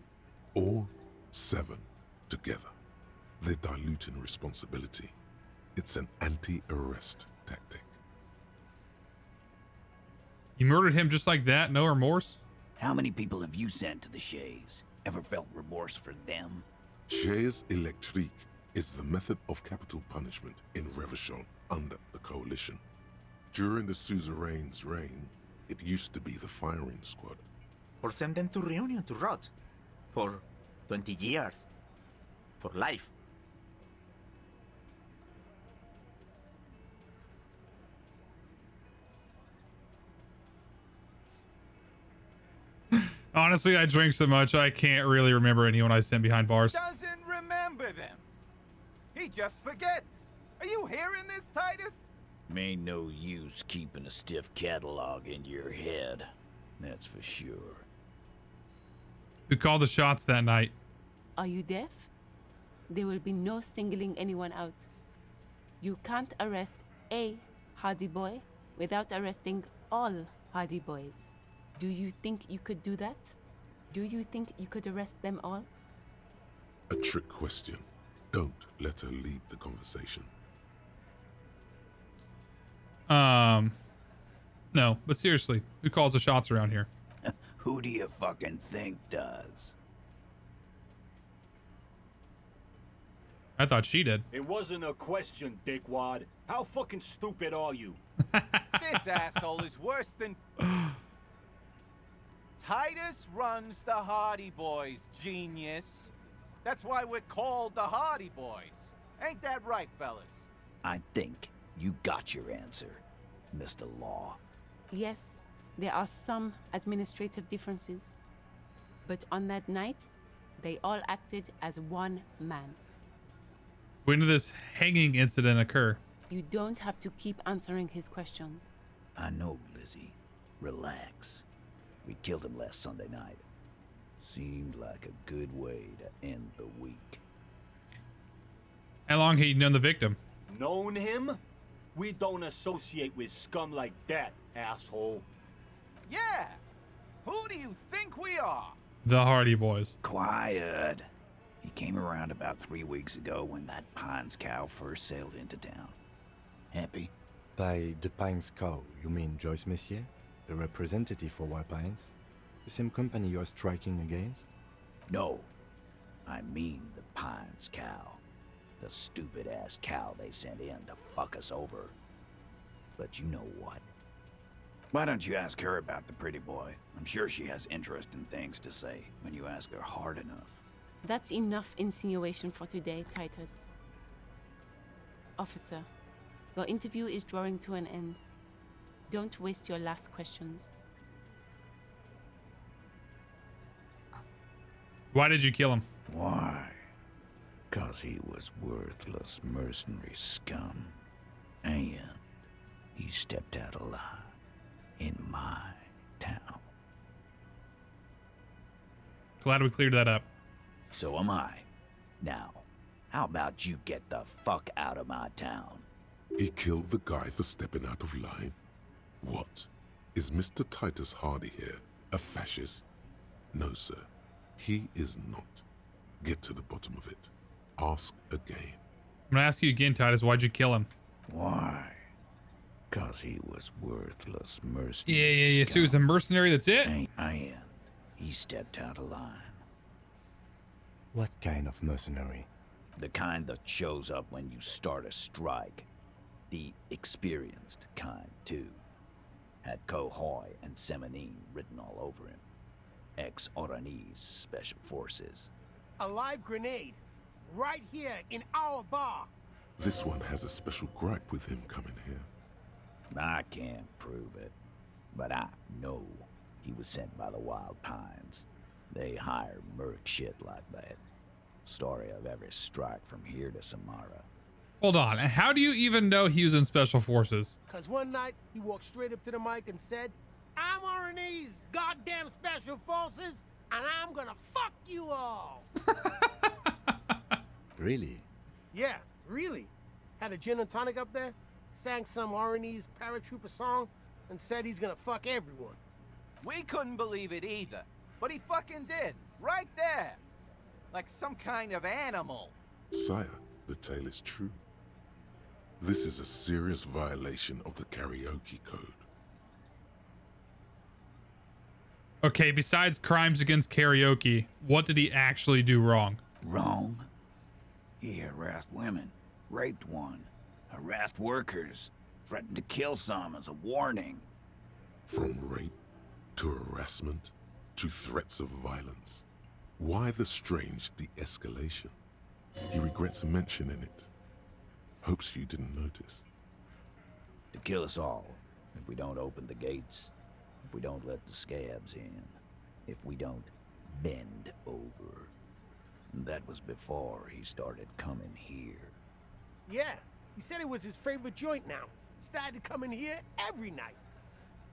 All 7 together. They're diluting responsibility. It's an anti-arrest tactic. You murdered him just like that? No remorse? How many people have you sent to the Shays? Ever felt remorse for them? Chaise électrique is the method of capital punishment in Revachol under the Coalition. During the suzerain's reign, it used to be the firing squad. Or send them to Reunion to rot. For 20 years. For life. Honestly, I drink so much, I can't really remember anyone I sent behind bars. Doesn't remember them. He just forgets. Are you hearing this, Titus? Ain't no use keeping a stiff catalog in your head. That's for sure. Who called the shots that night? Are you deaf? There will be no singling anyone out. You can't arrest a Hardie boy without arresting all Hardie boys. Do you think you could do that? Do you think you could arrest them all? A trick question. Don't let her lead the conversation. No, but seriously, who calls the shots around here? Who do you fucking think does? I thought she did. It wasn't a question, dickwad. How fucking stupid are you? This asshole is worse than... Titus runs the Hardie Boys, genius. That's why we're called the Hardie Boys. Ain't that right, fellas? I think you got your answer, Mr. Law. Yes, there are some administrative differences. But on that night, they all acted as one man. When did this hanging incident occur? You don't have to keep answering his questions. I know, Lizzie. Relax. We killed him last Sunday night. Seemed like a good way to end the week. How long had you known the victim? Known him? We don't associate with scum like that, asshole. Yeah! Who do you think we are? The Hardie Boys. Quiet. He came around about 3 weeks ago when that Pines cow first sailed into town. Happy? By the Pines cow, you mean Joyce Messier? The representative for White Pines? The same company you're striking against? No. I mean the Pines cow. The stupid-ass cow they sent in to fuck us over. But you know what? Why don't you ask her about the pretty boy? I'm sure she has interesting things to say when you ask her hard enough. That's enough insinuation for today, Titus. Officer, your interview is drawing to an end. Don't waste your last questions. Why did you kill him? Why? 'Cause he was worthless mercenary scum. And he stepped out alive in my town. Glad we cleared that up. So am I. Now, how about you get the fuck out of my town? He killed the guy for stepping out of line? What? Is Mr. Titus Hardie here a fascist? No, sir. He is not. Get to the bottom of it. Ask again. I'm gonna ask you again, Titus. Why'd you kill him? Why? 'Cause he was worthless mercenary. Yeah. So he was a mercenary, that's it? And he stepped out of line. What kind of mercenary? The kind that shows up when you start a strike. The experienced kind, too. Had Cohoy and Semenine written all over him. Ex-Oranese Special Forces. A live grenade. Right here in our bar. This one has a special gripe with him coming here. I can't prove it, but I know he was sent by the Wild Pines. They hire merc shit like that. Story of every strike from here to Samara. Hold on. How do you even know he was in Special Forces? 'Cause one night he walked straight up to the mic and said, "I'm Oranese goddamn Special Forces, and I'm gonna fuck you all." Really? Yeah, really. Had a gin and tonic up there, sang some Oranese paratrooper song, and said he's gonna fuck everyone. We couldn't believe it either, but he fucking did. Right there. Like some kind of animal. Sire, the tale is true. This is a serious violation of the karaoke code. Okay, besides crimes against karaoke, what did he actually do wrong? Wrong? He harassed women, raped one, harassed workers, threatened to kill some as a warning. From rape to harassment to threats of violence. Why the strange de-escalation? He regrets mentioning it. Hopes you didn't notice. To kill us all, if we don't open the gates, if we don't let the scabs in, if we don't bend over. That was before he started coming here. Yeah, he said it was his favorite joint now. Started coming here every night.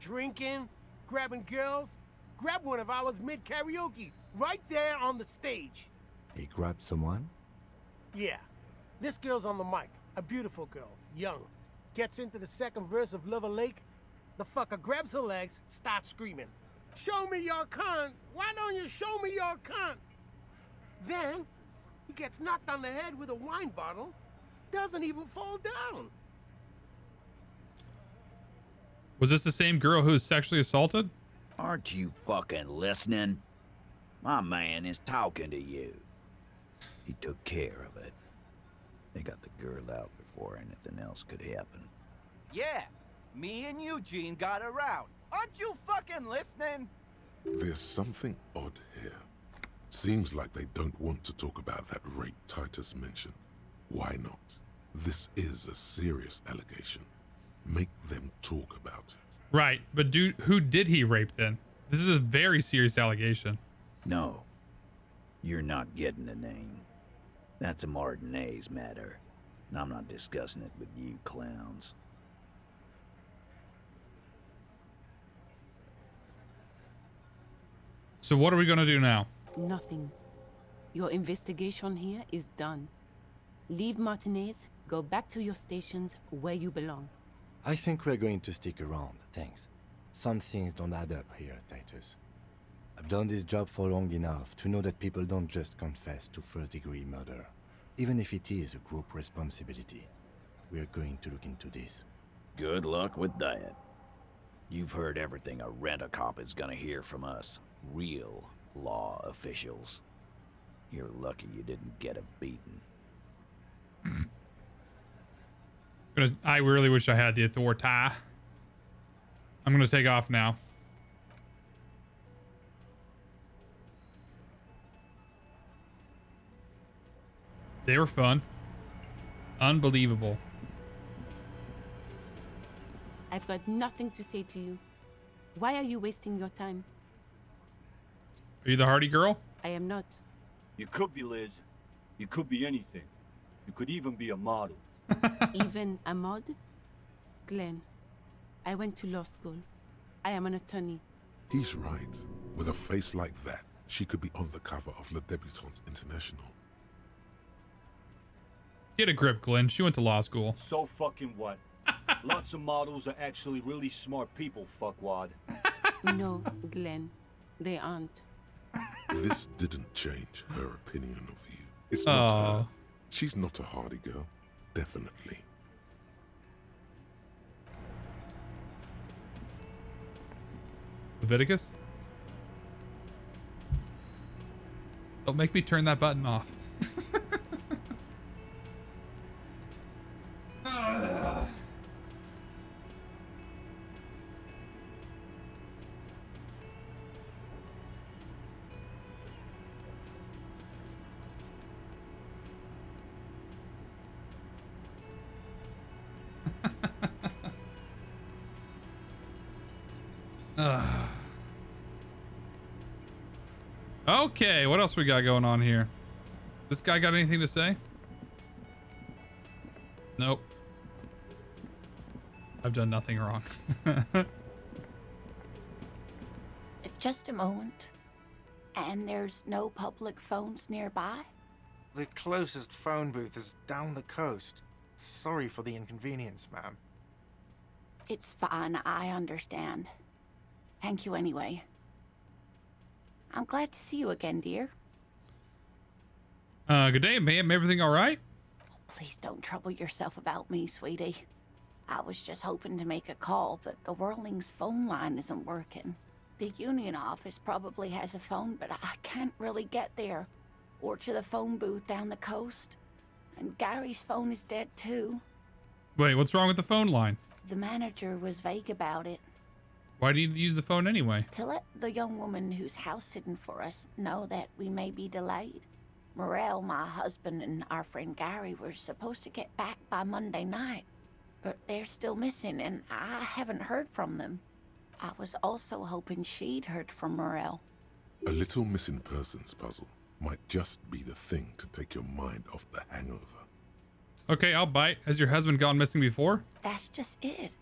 Drinking, grabbing girls. Grabbed one of ours mid-karaoke, right there on the stage. He grabbed someone? Yeah. This girl's on the mic. A beautiful girl, young. Gets into the second verse of Lover Lake. The fucker grabs her legs, starts screaming. "Show me your cunt! Why don't you show me your cunt?" Then, he gets knocked on the head with a wine bottle. Doesn't even fall down. Was this the same girl who was sexually assaulted? Aren't you fucking listening? My man is talking to you. He took care of it. They got the girl out before anything else could happen. Yeah, me and Eugene got around. Aren't you fucking listening? There's something odd here. Seems like they don't want to talk about that rape Titus mentioned. Why not? This is a serious allegation. Make them talk about it. Right, but who did he rape then? This is a very serious allegation. No, you're not getting the name. That's a Martinez matter, and I'm not discussing it with you clowns. So what are we gonna do now? Nothing. Your investigation here is done. Leave Martinez, go back to your stations where you belong. I think we're going to stick around, thanks. Some things don't add up here, Titus. I've done this job for long enough to know that people don't just confess to first-degree murder, even if it is a group responsibility. We're going to look into this. Good luck with that. You've heard everything a rent-a-cop is gonna hear from us, real law officials. You're lucky you didn't get a beating. I really wish I had the authority. I'm gonna take off now. They were fun. Unbelievable. I've got nothing to say to you. Why are you wasting your time? Are you the Hardie girl? I am not. You could be, Liz. You could be anything. You could even be a model. Even a mod? Glenn, I went to law school. I am an attorney. He's right. With a face like that, she could be on the cover of Le Debutante International. Get a grip, Glenn. She went to law school. So fucking what? Lots of models are actually really smart people, fuckwad. No, Glenn, they aren't. This didn't change her opinion of you. It's not her. She's not a Hardie girl. Definitely. Leviticus? Don't make me turn that button off. Okay, what else we got going on here? This guy got anything to say? Nope. I've done nothing wrong. Just a moment. And there's no public phones nearby? The closest phone booth is down the coast. Sorry for the inconvenience, ma'am. It's fine, I understand. Thank you anyway. I'm glad to see you again, dear. Good day, ma'am. Everything all right? Please don't trouble yourself about me, sweetie. I was just hoping to make a call, but the Whirling's phone line isn't working. The union office probably has a phone, but I can't really get there. Or to the phone booth down the coast. And Gary's phone is dead too. Wait, what's wrong with the phone line? The manager was vague about it. Why do you use the phone anyway? To let the young woman who's house-sitting for us know that we may be delayed. Morel, my husband, and our friend Gary were supposed to get back by Monday night, but they're still missing, and I haven't heard from them. I was also hoping she'd heard from Morel. A little missing persons puzzle might just be the thing to take your mind off the hangover. Okay, I'll bite. Has your husband gone missing before? That's just it.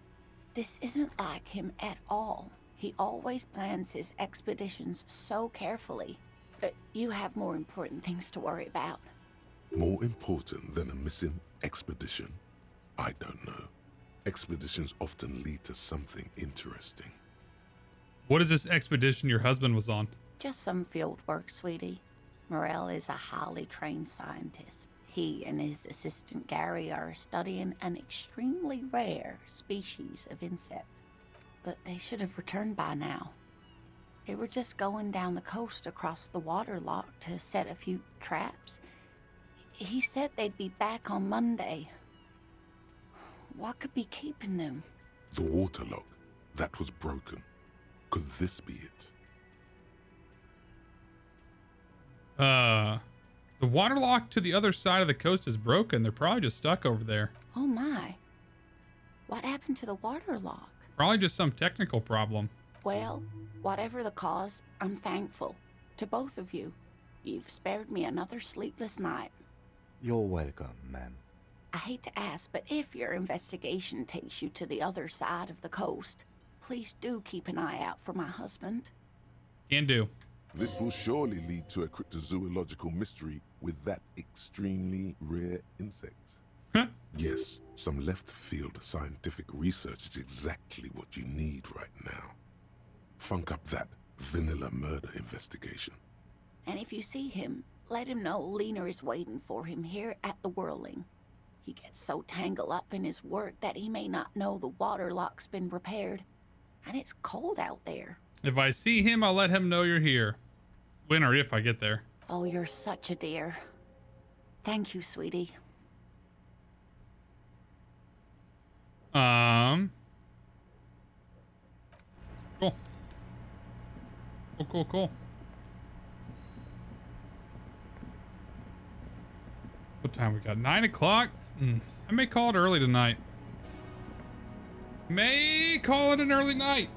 This isn't like him at all. He always plans his expeditions so carefully. But you have more important things to worry about. More important than a missing expedition? I don't know. Expeditions often lead to something interesting. What is this expedition your husband was on? Just some field work, sweetie. Morel is a highly trained scientist. He and his assistant Gary are studying an extremely rare species of insect. but they should have returned by now. They were just going down the coast across the waterlock to set a few traps. He said they'd be back on Monday. What could be keeping them? The waterlock. That was broken. Could this be it? The waterlock to the other side of the coast is broken. They're probably just stuck over there. Oh my. What happened to the waterlock? Probably just some technical problem. Well, whatever the cause, I'm thankful. To both of you. You've spared me another sleepless night. You're welcome, ma'am. I hate to ask, but if your investigation takes you to the other side of the coast, please do keep an eye out for my husband. Can do. This will surely lead to a cryptozoological mystery with that extremely rare insect. Yes, some left-field scientific research is exactly what you need right now. Funk up that vanilla murder investigation. And if you see him, let him know Lena is waiting for him here at the Whirling. He gets so tangled up in his work that he may not know the waterlock's been repaired. And it's cold out there. If I see him, I'll let him know you're here. When or if I get there. Oh, you're such a dear. Thank you, sweetie. Cool. Cool. What time we got? 9 o'clock? I may call it early tonight. May call it an early night.